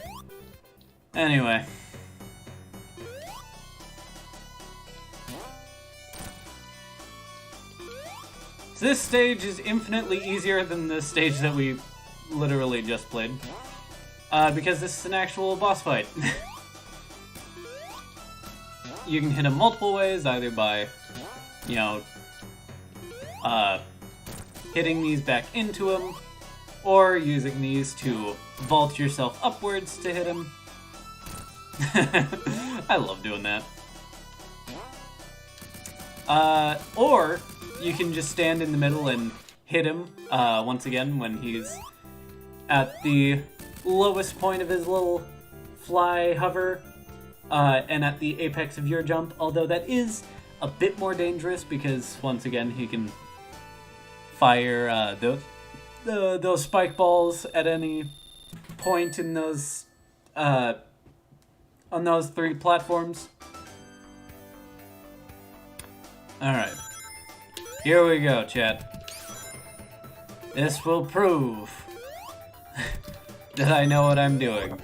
Anyway. So this stage is infinitely easier than the stage that we literally just played. Because this is an actual boss fight. You can hit him multiple ways, either by, you know, hitting these back into him, or using these to vault yourself upwards to hit him. I love doing that. Or you can just stand in the middle and hit him, once again, when he's at the lowest point of his little fly hover, and at the apex of your jump, although that is a bit more dangerous because, once again, he can fire those spike balls at any point in those on those 3 platforms. Alright. Here we go, chat. This will prove that I know what I'm doing.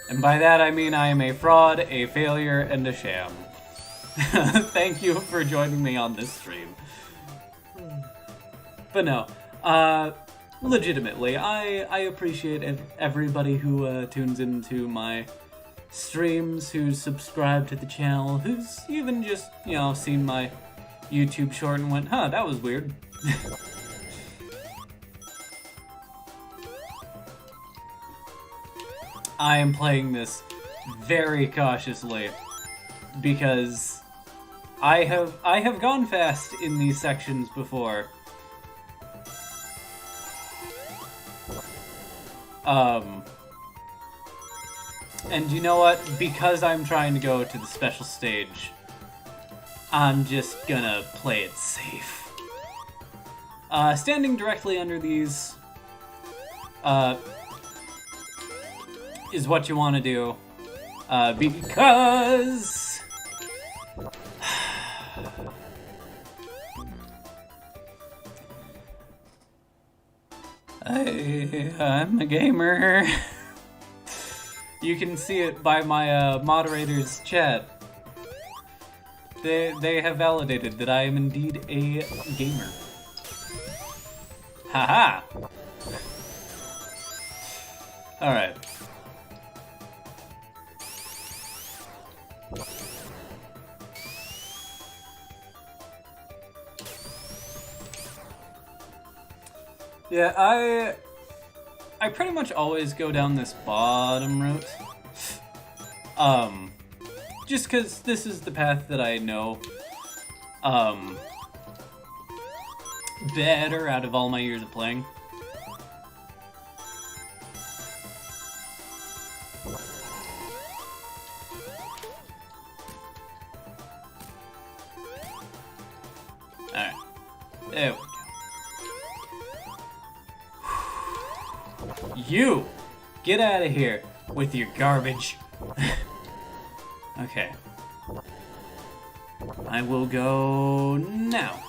And by that I mean I am a fraud, a failure, and a sham. Thank you for joining me on this stream. But no, legitimately, I appreciate everybody who tunes into my streams, who's subscribed to the channel, who's even just, you know, seen my YouTube short and went, huh, that was weird. I am playing this very cautiously because I have gone fast in these sections before. And you know what? Because I'm trying to go to the special stage, I'm just gonna play it safe. Standing directly under these, is what you want to do, because I'm a gamer. You can see it by my moderator's chat. They have validated that I am indeed a gamer. Haha! Alright. Yeah, I pretty much always go down this bottom route. Just because this is the path that I know, better out of all my years of playing. Alright. There we go. You! Get out of here with your garbage. Okay. I will go now.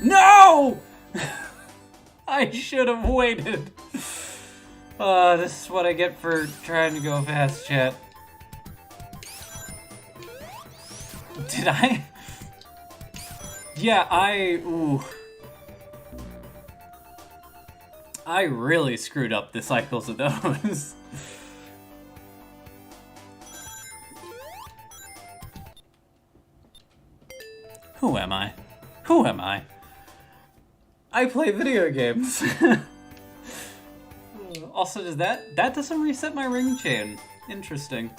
No! I should have waited. This is what I get for trying to go fast, chat. Did I? Yeah, ooh. I really screwed up the cycles of those. Who am I? Who am I? I play video games. Also, does that doesn't reset my ring chain. Interesting.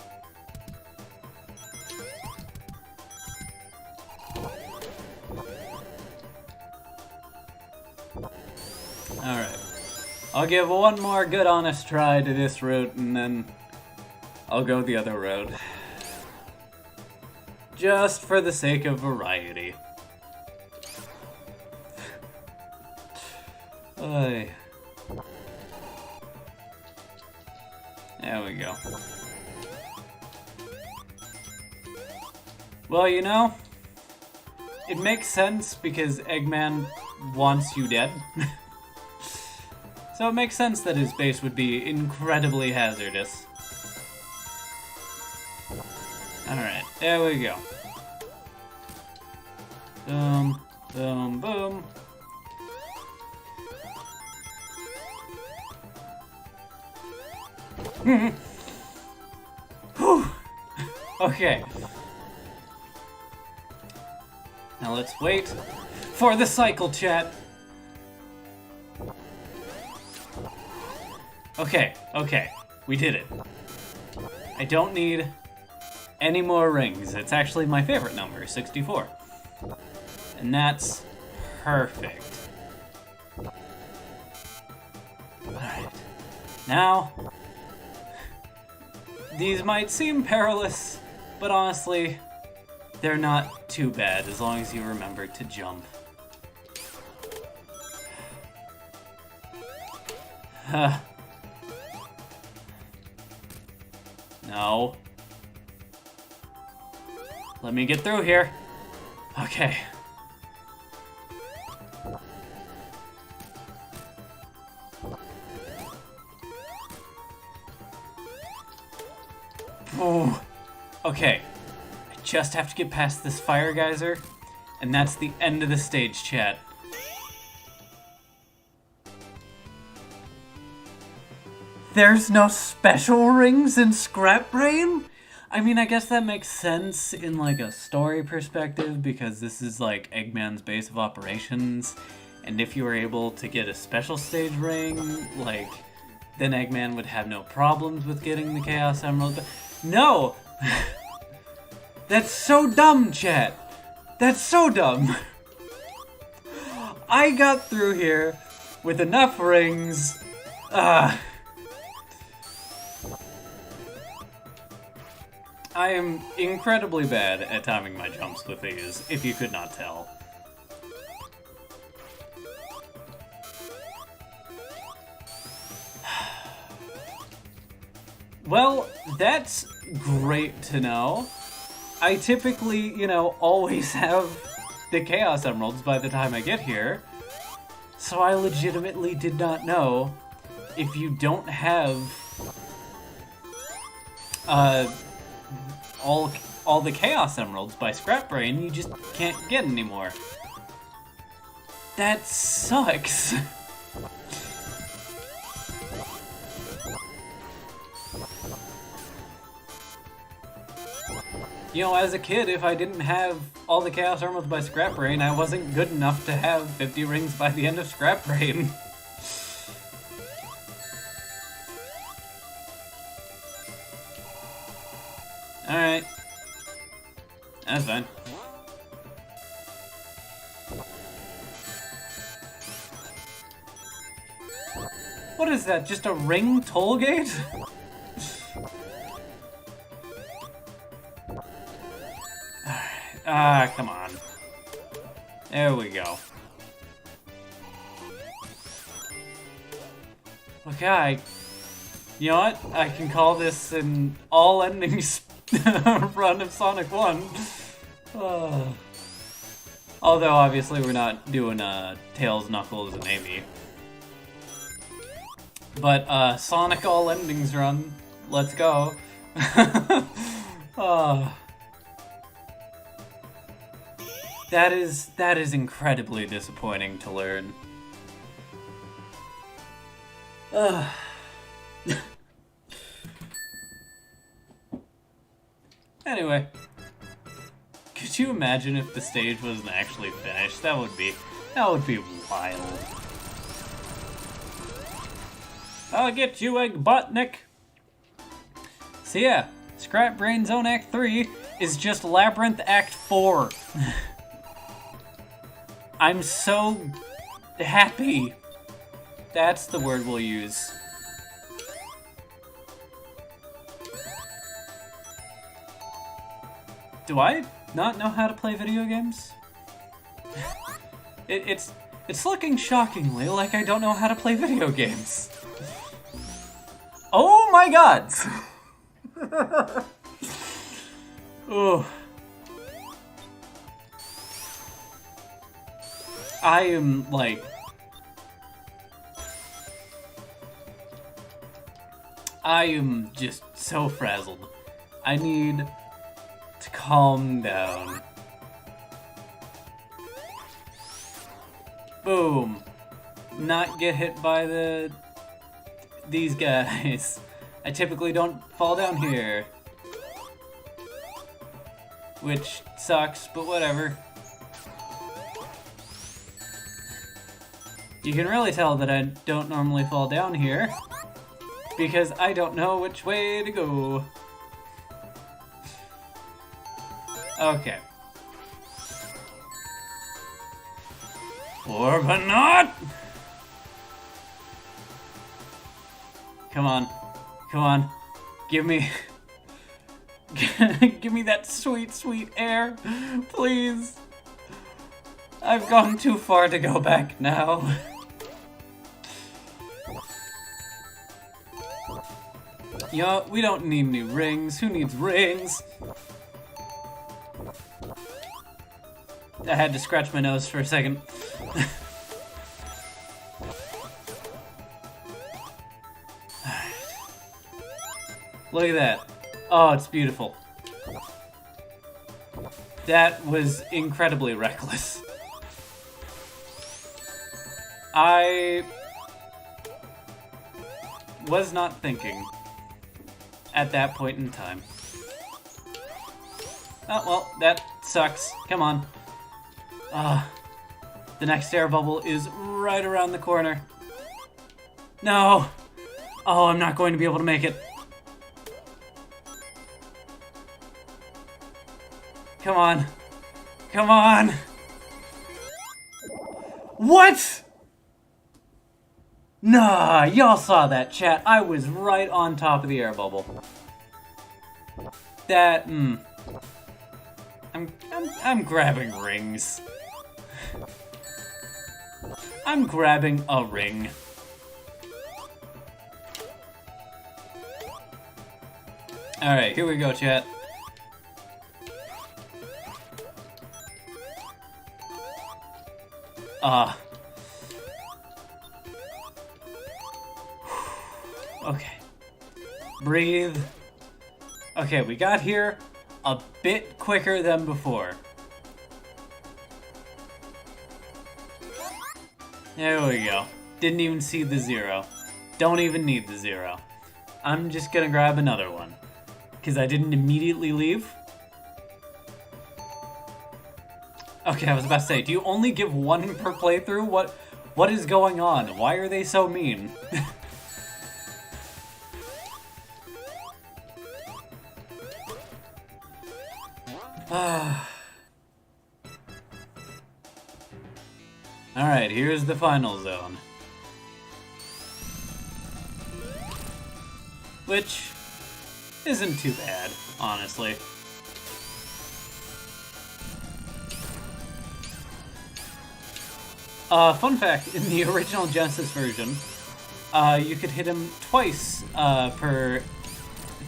Alright. I'll give one more good honest try to this route, and then I'll go the other road. Just for the sake of variety. Oy. There we go. Well, you know, it makes sense because Eggman wants you dead. So it makes sense that his base would be incredibly hazardous. Alright, there we go. Boom, boom, boom. Whew. Okay. Now let's wait for the cycle, chat. Okay, we did it. I don't need any more rings. It's actually my favorite number, 64. And that's perfect. Alright. Now, these might seem perilous, but honestly, they're not too bad as long as you remember to jump. No. Let me get through here. Okay. Ooh. Okay. I just have to get past this fire geyser, and that's the end of the stage, chat. There's no special rings in Scrap Brain? I mean, I guess that makes sense in, like, a story perspective, because this is, like, Eggman's base of operations, and if you were able to get a special stage ring, like, then Eggman would have no problems with getting the Chaos Emerald. But no! That's so dumb, chat! That's so dumb! I got through here with enough rings. I am incredibly bad at timing my jumps with these, if you could not tell. Well, that's great to know. I typically, you know, always have the Chaos Emeralds by the time I get here, so I legitimately did not know if you don't have all the Chaos Emeralds by Scrap Brain, you just can't get anymore. That sucks. You know, as a kid, if I didn't have all the Chaos Emeralds by Scrap Brain, I wasn't good enough to have 50 rings by the end of Scrap Brain. Alright. That's fine. What is that? Just a ring toll gate? Alright. Come on. There we go. Okay, you know what? I can call this an all-ending run of Sonic 1. Although, obviously, we're not doing Tails, Knuckles, and Amy. But, Sonic All Endings run. Let's go. That is incredibly disappointing to learn. Anyway, could you imagine if the stage wasn't actually finished? That would be wild. I'll get you, Eggbotnik. So yeah, Scrap Brain Zone Act 3 is just Labyrinth Act 4. I'm so happy That's the word we'll use. Do I not know how to play video games? It's looking shockingly like I don't know how to play video games. Oh my god! Oh. I am like... I am just so frazzled. I need to calm down. Boom. Not get hit by these guys. I typically don't fall down here. Which sucks, but whatever. You can really tell that I don't normally fall down here, because I don't know which way to go. Okay. Or but not! Come on. Come on. Give me... Give me that sweet, sweet air. Please. I've gone too far to go back now. You know, we don't need new rings. Who needs rings? I had to scratch my nose for a second. Look at that. Oh, it's beautiful. That was incredibly reckless. I was not thinking at that point in time. Oh, well, that sucks. Come on. The next air bubble is right around the corner. No! Oh, I'm not going to be able to make it. Come on. Come on! What?! Nah, y'all saw that, chat. I was right on top of the air bubble. That, I'm grabbing rings. I'm grabbing a ring. Alright, here we go, chat. Okay. Breathe. Okay, we got here a bit quicker than before. There we go. Didn't even see the 0. Don't even need the 0. I'm just gonna grab another one. Because I didn't immediately leave. Okay, I was about to say, do you only give one per playthrough? What is going on? Why are they so mean? Alright, here's the final zone. Which isn't too bad, honestly. Fun fact, in the original Genesis version, you could hit him twice per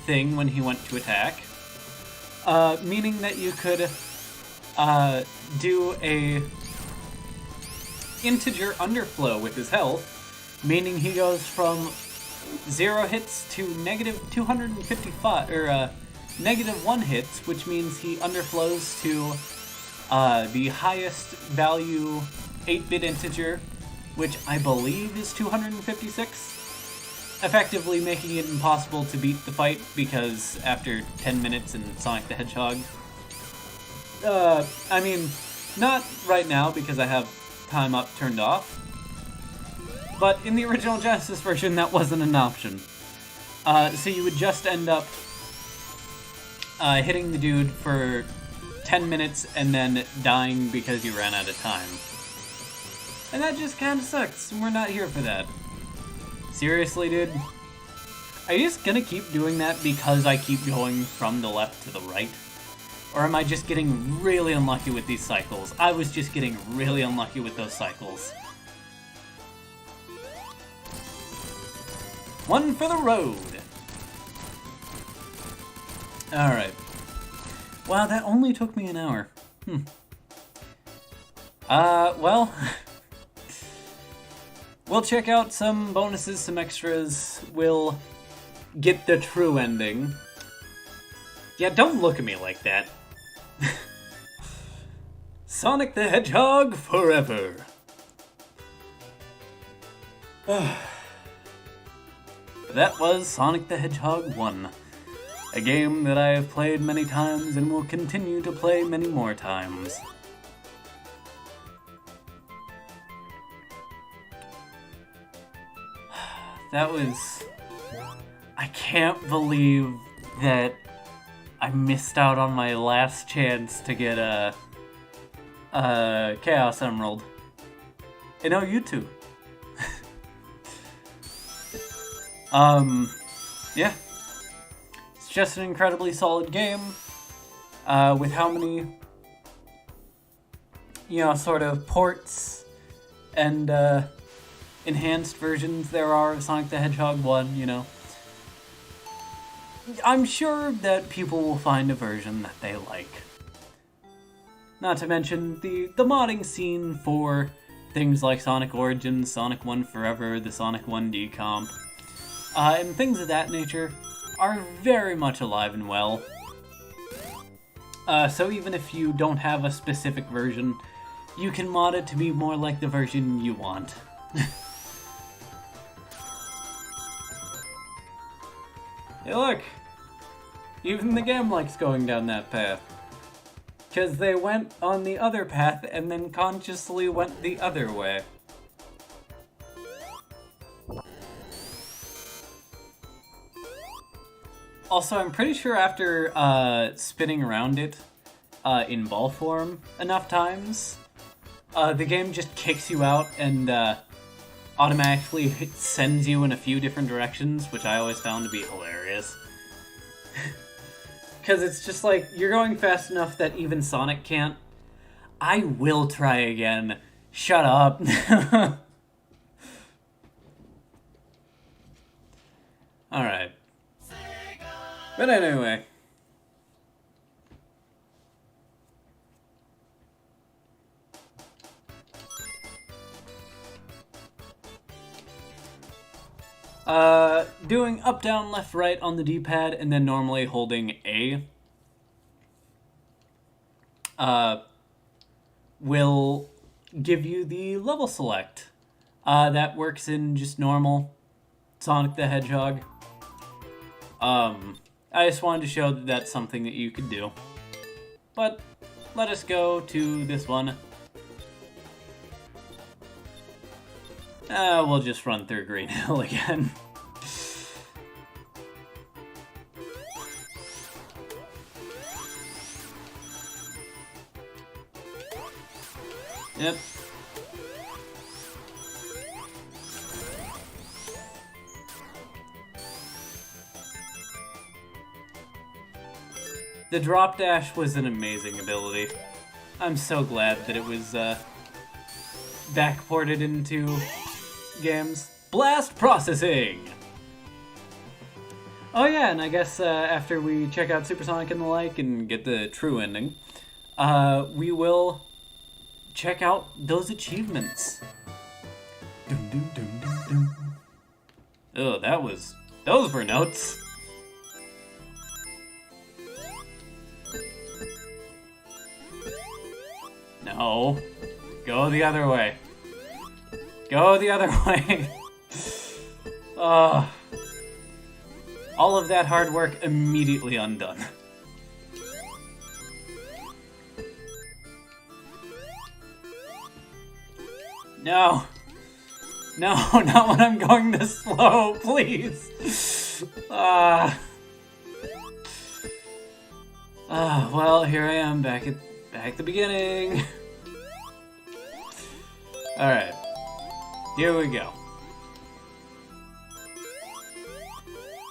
thing when he went to attack. Meaning that you could do a integer underflow with his health, meaning he goes from 0 hits to negative 255, or negative 1 hits, which means he underflows to the highest value 8-bit integer, which I believe is 256, effectively making it impossible to beat the fight, because after 10 minutes in Sonic the Hedgehog, I mean, not right now because I have time up turned off, but in the original Genesis version that wasn't an option. So you would just end up hitting the dude for 10 minutes and then dying because you ran out of time. And that just kinda sucks, and we're not here for that. Seriously, dude? Are you just gonna keep doing that because I keep going from the left to the right? Or am I just getting really unlucky with these cycles? I was just getting really unlucky with those cycles. One for the road! Alright. Wow, that only took me an hour. Well... we'll check out some bonuses, some extras. We'll get the true ending. Yeah, don't look at me like that. Sonic the Hedgehog forever. That was Sonic the Hedgehog 1. A game that I have played many times and will continue to play many more times. That was... I can't believe that I missed out on my last chance to get a Chaos Emerald. And now you too. Yeah. It's just an incredibly solid game. With how many, you know, sort of ports and, enhanced versions there are of Sonic the Hedgehog 1, you know. I'm sure that people will find a version that they like. Not to mention the modding scene for things like Sonic Origins, Sonic 1 Forever, the Sonic 1D comp, and things of that nature are very much alive and well. So even if you don't have a specific version, you can mod it to be more like the version you want. Hey look! Even the game likes going down that path. Because they went on the other path and then consciously went the other way. Also, I'm pretty sure after spinning around it in ball form enough times, the game just kicks you out and automatically sends you in a few different directions, which I always found to be hilarious. Because it's just like, you're going fast enough that even Sonic can't. I will try again. Shut up. Alright. But anyway. Doing up, down, left, right on the D-pad, and then normally holding A, will give you the level select. That works in just normal Sonic the Hedgehog. I just wanted to show that that's something that you could do. But, let us go to this one. We'll just run through Green Hill again. Yep. The drop dash was an amazing ability. I'm so glad that it was backported into games. Blast processing! Oh yeah, and I guess after we check out Supersonic and the like and get the true ending, we will check out those achievements. Dum, dum, dum, dum, dum. Oh, those were notes. No. Go the other way. Go the other way. All of that hard work immediately undone. No. No, not when I'm going this slow, please. Well, here I am back at the beginning. Alright. Here we go.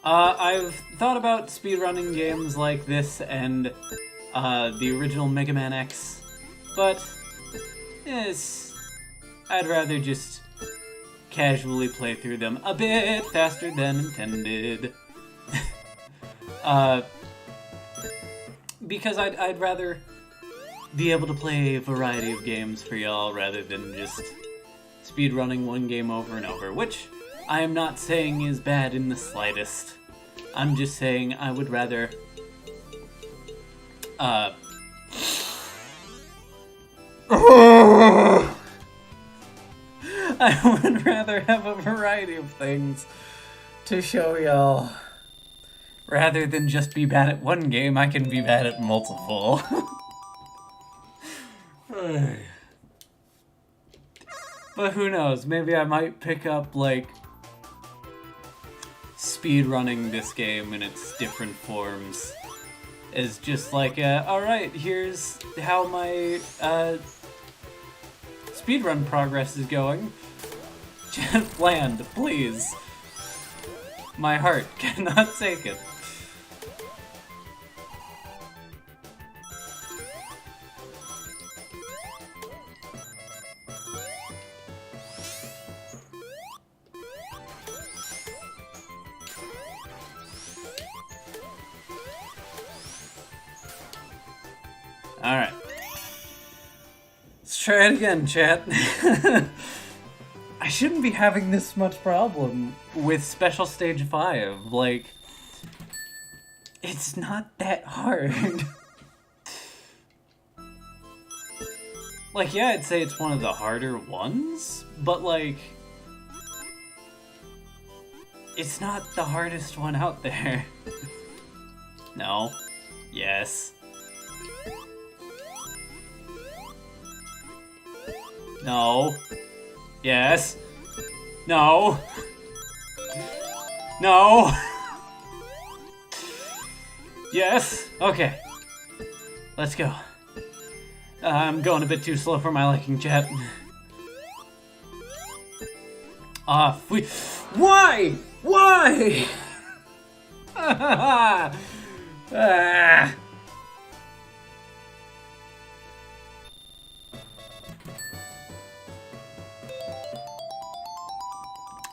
I've thought about speedrunning games like this and the original Mega Man X, but I'd rather just casually play through them a bit faster than intended. Because I'd rather be able to play a variety of games for y'all rather than just speedrunning one game over and over, which I am not saying is bad in the slightest. I'm just saying I would rather I would rather have a variety of things to show y'all. Rather than just be bad at one game, I can be bad at multiple. But who knows, maybe I might pick up, like, speedrunning this game in its different forms. As just like, alright, here's how my, speedrun progress is going. Just land, please. My heart cannot take it. Alright. Let's try it again, chat. I shouldn't be having this much problem with Special Stage 5. Like, it's not that hard. Like, yeah, I'd say it's one of the harder ones, but like, it's not the hardest one out there. No. Yes. No. Yes. No. No. Yes. Okay. Let's go. I'm going a bit too slow for my liking, chat. Why? Why? Ah.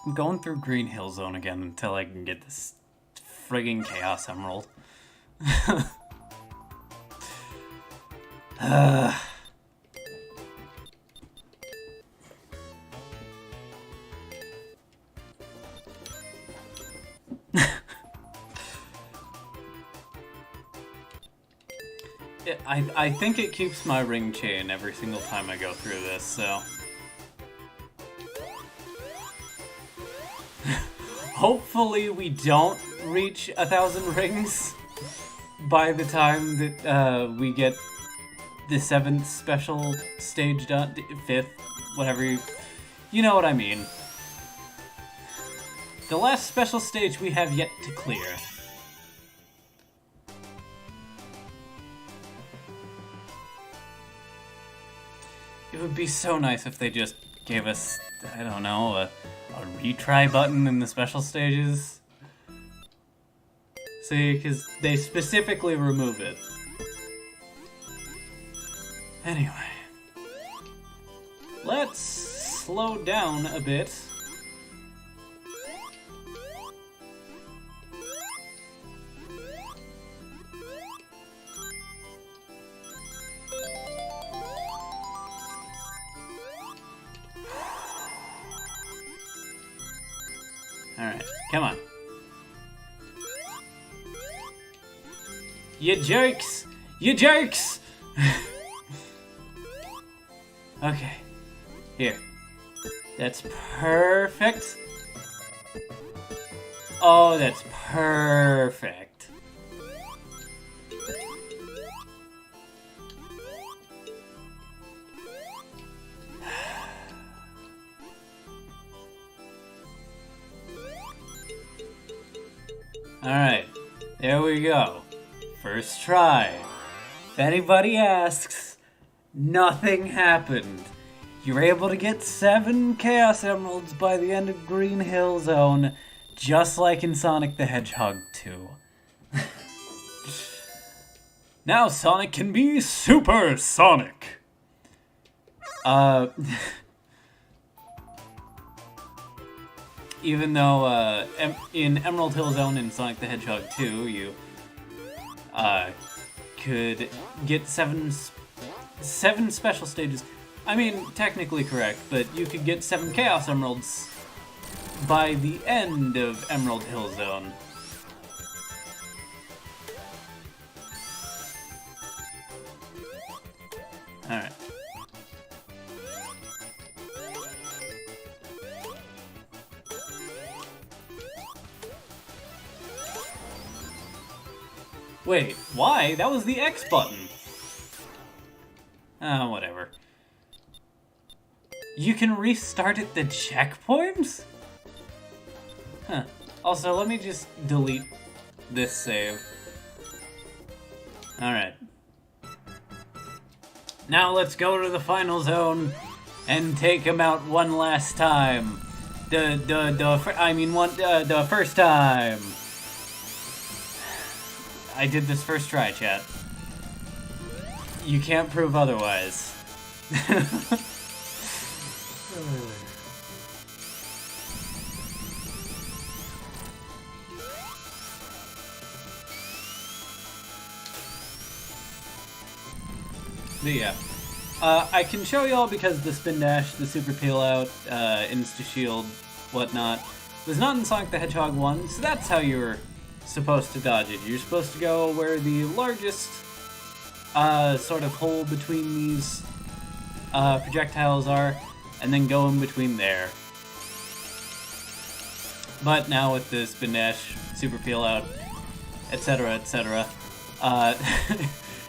I'm going through Green Hill Zone again until I can get this friggin' Chaos Emerald. I think it keeps my ring chain every single time I go through this, so... Hopefully we don't reach 1,000 rings by the time that we get the 7th special stage done, 5th, whatever you know what I mean. The last special stage we have yet to clear. It would be so nice if they just gave us, I don't know, a retry button in the special stages. See, because they specifically remove it. Anyway. Let's slow down a bit. Alright, come on. You jerks! You jerks! Okay. Here. That's perfect. Oh, that's perfect. Alright, there we go. First try. If anybody asks, nothing happened. You're able to get 7 Chaos Emeralds by the end of Green Hill Zone. Just like in Sonic the Hedgehog 2. Now Sonic can be Super Sonic! Even though, in Emerald Hill Zone in Sonic the Hedgehog 2, you, could get seven special stages. I mean, technically correct, but you could get 7 Chaos Emeralds by the end of Emerald Hill Zone. Alright. Wait, why? That was the X button. Ah, whatever. You can restart at the checkpoints? Huh. Also, let me just delete this save. Alright. Now let's go to the final zone and take him out one last time. The first time. I did this first try, chat. You can't prove otherwise. But yeah. I can show y'all because the spin dash, the super peel out, insta shield, whatnot, was not in Sonic the Hedgehog 1, so that's how you're supposed to dodge it. You're supposed to go where the largest sort of hole between these projectiles are, and then go in between there. But now with the spin dash, super peel out, etc., etc.,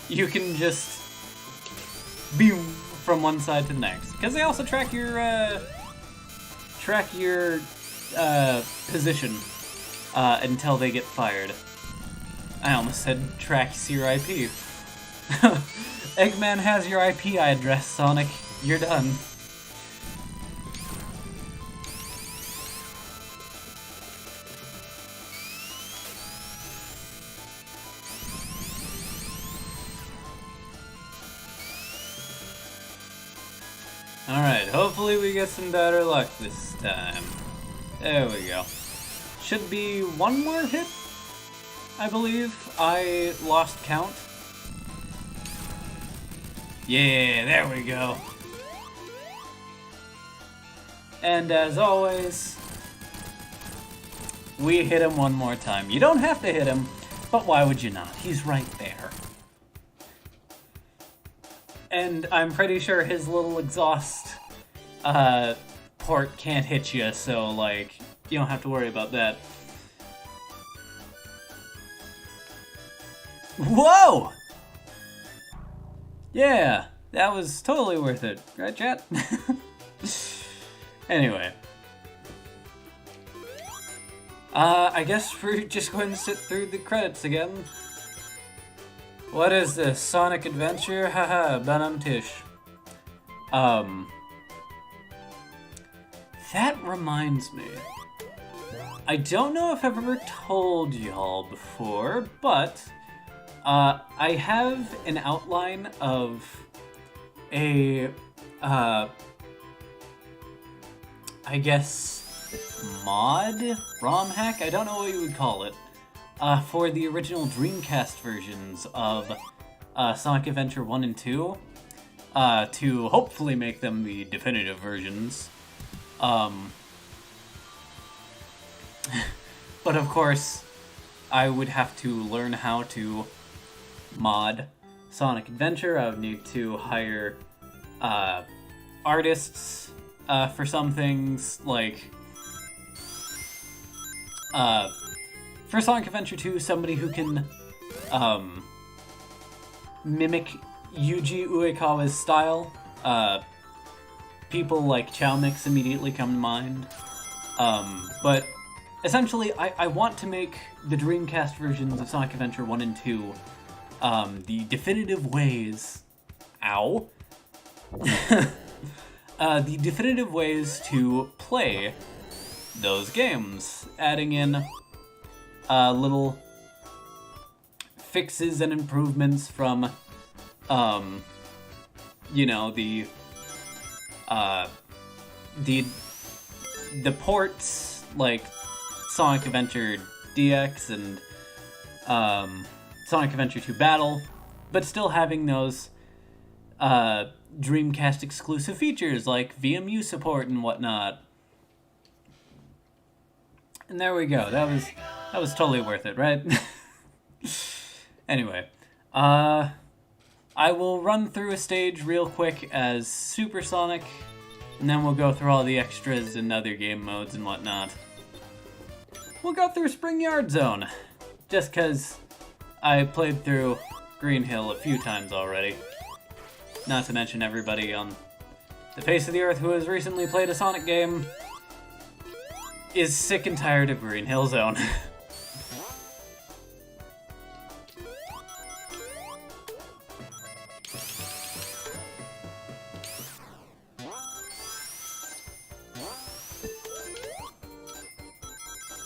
you can just beam from one side to the next. Because they also track your position until they get fired. I almost said tracks your IP. Eggman has your IP address, Sonic. You're done. Alright, hopefully we get some better luck this time. There we go. Should be one more hit, I believe. I lost count. Yeah, there we go. And as always, we hit him one more time. You don't have to hit him, but why would you not? He's right there. And I'm pretty sure his little exhaust port can't hit you, so, like, you don't have to worry about that. Whoa! Yeah, that was totally worth it. Right, chat? Anyway. I guess we're just going to sit through the credits again. What is this? Sonic Adventure? Haha, Benham Tish. That reminds me. I don't know if I've ever told y'all before, but I have an outline of a, I guess, mod? ROM hack? I don't know what you would call it. For the original Dreamcast versions of Sonic Adventure 1 and 2, to hopefully make them the definitive versions. But of course, I would have to learn how to mod Sonic Adventure. I would need to hire artists for some things, like for Sonic Adventure 2, somebody who can mimic Yuji Uekawa's style. People like Chow Mix immediately come to mind. But essentially, I want to make the Dreamcast versions of Sonic Adventure 1 and 2 the definitive ways... Ow! The definitive ways to play those games, adding in little fixes and improvements from, you know, the ports like Sonic Adventure DX and Sonic Adventure 2 Battle, but still having those Dreamcast exclusive features like VMU support and whatnot. And there we go. That was totally worth it, right? Anyway, I will run through a stage real quick as Super Sonic, and then we'll go through all the extras and other game modes and whatnot. We'll go through Spring Yard Zone, just because I played through Green Hill a few times already. Not to mention everybody on the face of the earth who has recently played a Sonic game is sick and tired of Green Hill Zone.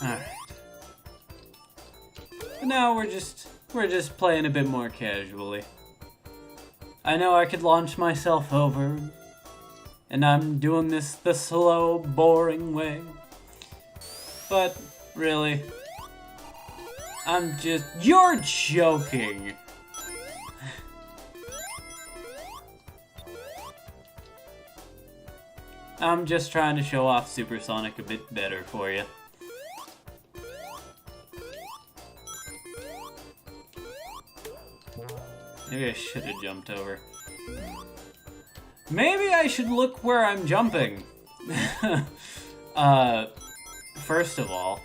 Alright. But now we're just playing a bit more casually. I know I could launch myself over, and I'm doing this the slow, boring way. But, really, you're joking! I'm just trying to show off Super Sonic a bit better for you. Maybe I should have jumped over. Maybe I should look where I'm jumping. First of all,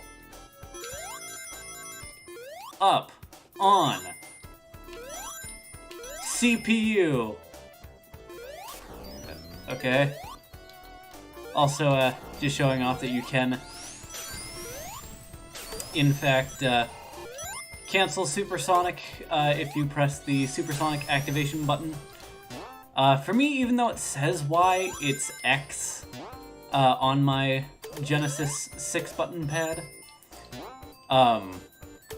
up, on, CPU. Okay. Also, just showing off that you can, in fact, cancel Supersonic if you press the Supersonic activation button. For me, even though it says Y, it's X on my Genesis 6 button pad.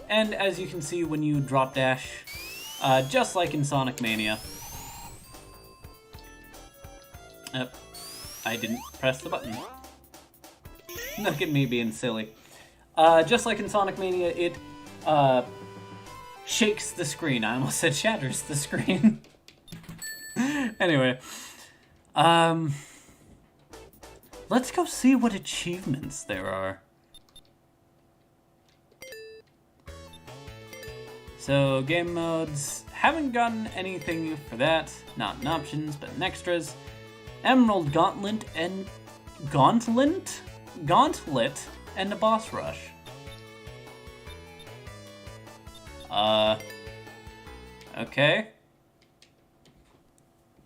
And as you can see when you drop dash, just like in Sonic Mania. I didn't press the button. Look at me being silly. Just like in Sonic Mania, it shakes the screen. I almost said shatters the screen. Anyway, let's go see what achievements there are. So, game modes, haven't gotten anything for that, not in options, but in extras. Emerald Gauntlet and Gauntlet and a boss rush. Okay.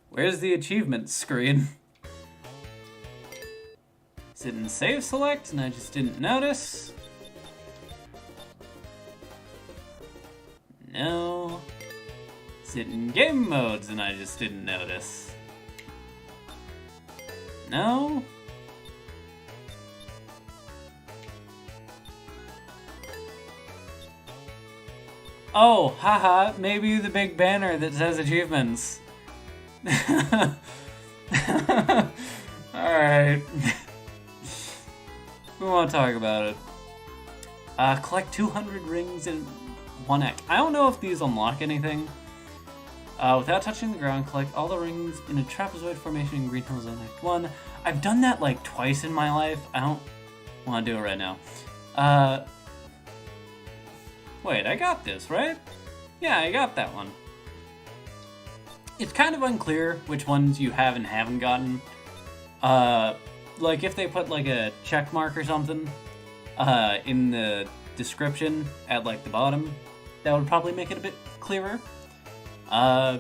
Where's the achievements screen? Is it in save select and I just didn't notice? No. Is it in game modes and I just didn't notice? No. Oh, haha, maybe the big banner that says achievements. Alright. We won't talk about it. Collect 200 rings in 1 act. I don't know if these unlock anything. Without touching the ground, collect all the rings in a trapezoid formation in Green Hill Zone Act 1. I've done that like twice in my life. I don't want to do it right now. Wait, I got this, right? Yeah, I got that one. It's kind of unclear which ones you have and haven't gotten. Like if they put like a check mark or something in the description at like the bottom, that would probably make it a bit clearer.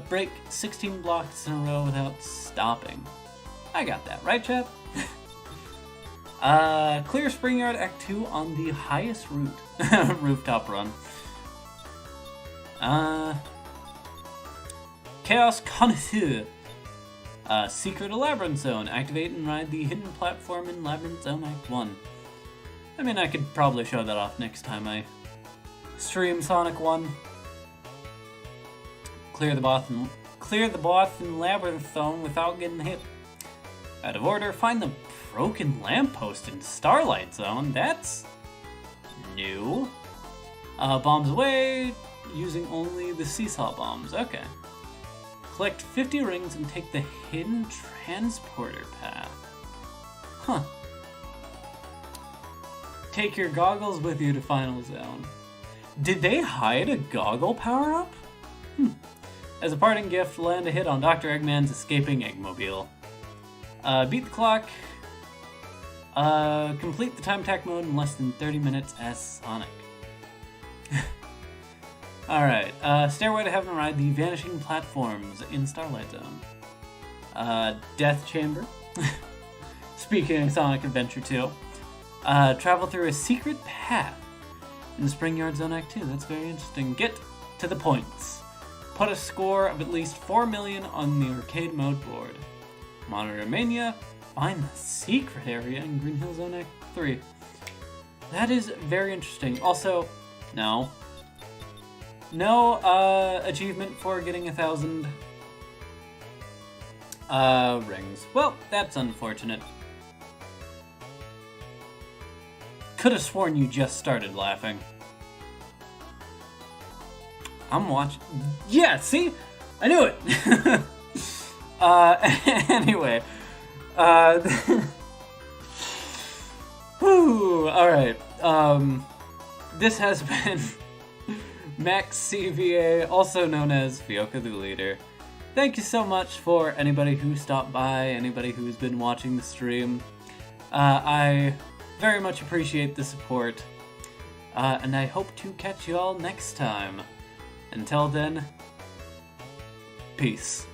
Break 16 blocks in a row without stopping. I got that, right, chat? Clear Spring Yard Act 2 on the highest route. Rooftop run. Chaos Connoisseur. Secret Labyrinth Zone. Activate and ride the hidden platform in Labyrinth Zone Act 1. I mean, I could probably show that off next time I stream Sonic 1. Clear the boss in Labyrinth Zone without getting hit. Out of order, find the broken lamppost in Starlight Zone. That's new. Bombs away, using only the seesaw bombs. Okay. Collect 50 rings and take the hidden transporter path. Huh. Take your goggles with you to Final Zone. Did they hide a goggle power-up? As a parting gift, land a hit on Dr. Eggman's escaping Eggmobile. Beat the clock. Complete the time attack mode in less than 30 minutes as Sonic. Alright, Stairway to Heaven ride the vanishing platforms in Starlight Zone. Death Chamber. Speaking of Sonic Adventure 2. Travel through a secret path in the Spring Yard Zone Act 2. That's very interesting. Get to the points. Put a score of at least 4 million on the arcade mode board. Monitor Mania. Find the secret area in Green Hill Zone Act 3. That is very interesting. Also, no achievement for getting 1,000 rings. Well, that's unfortunate. Could have sworn you just started laughing. I'm watching. Yeah, see? I knew it! Anyway. Whew, alright. This has been Max CVA, also known as Fioka the Leader. Thank you so much for anybody who stopped by, anybody who's been watching the stream. I very much appreciate the support, and I hope to catch you all next time. Until then, peace.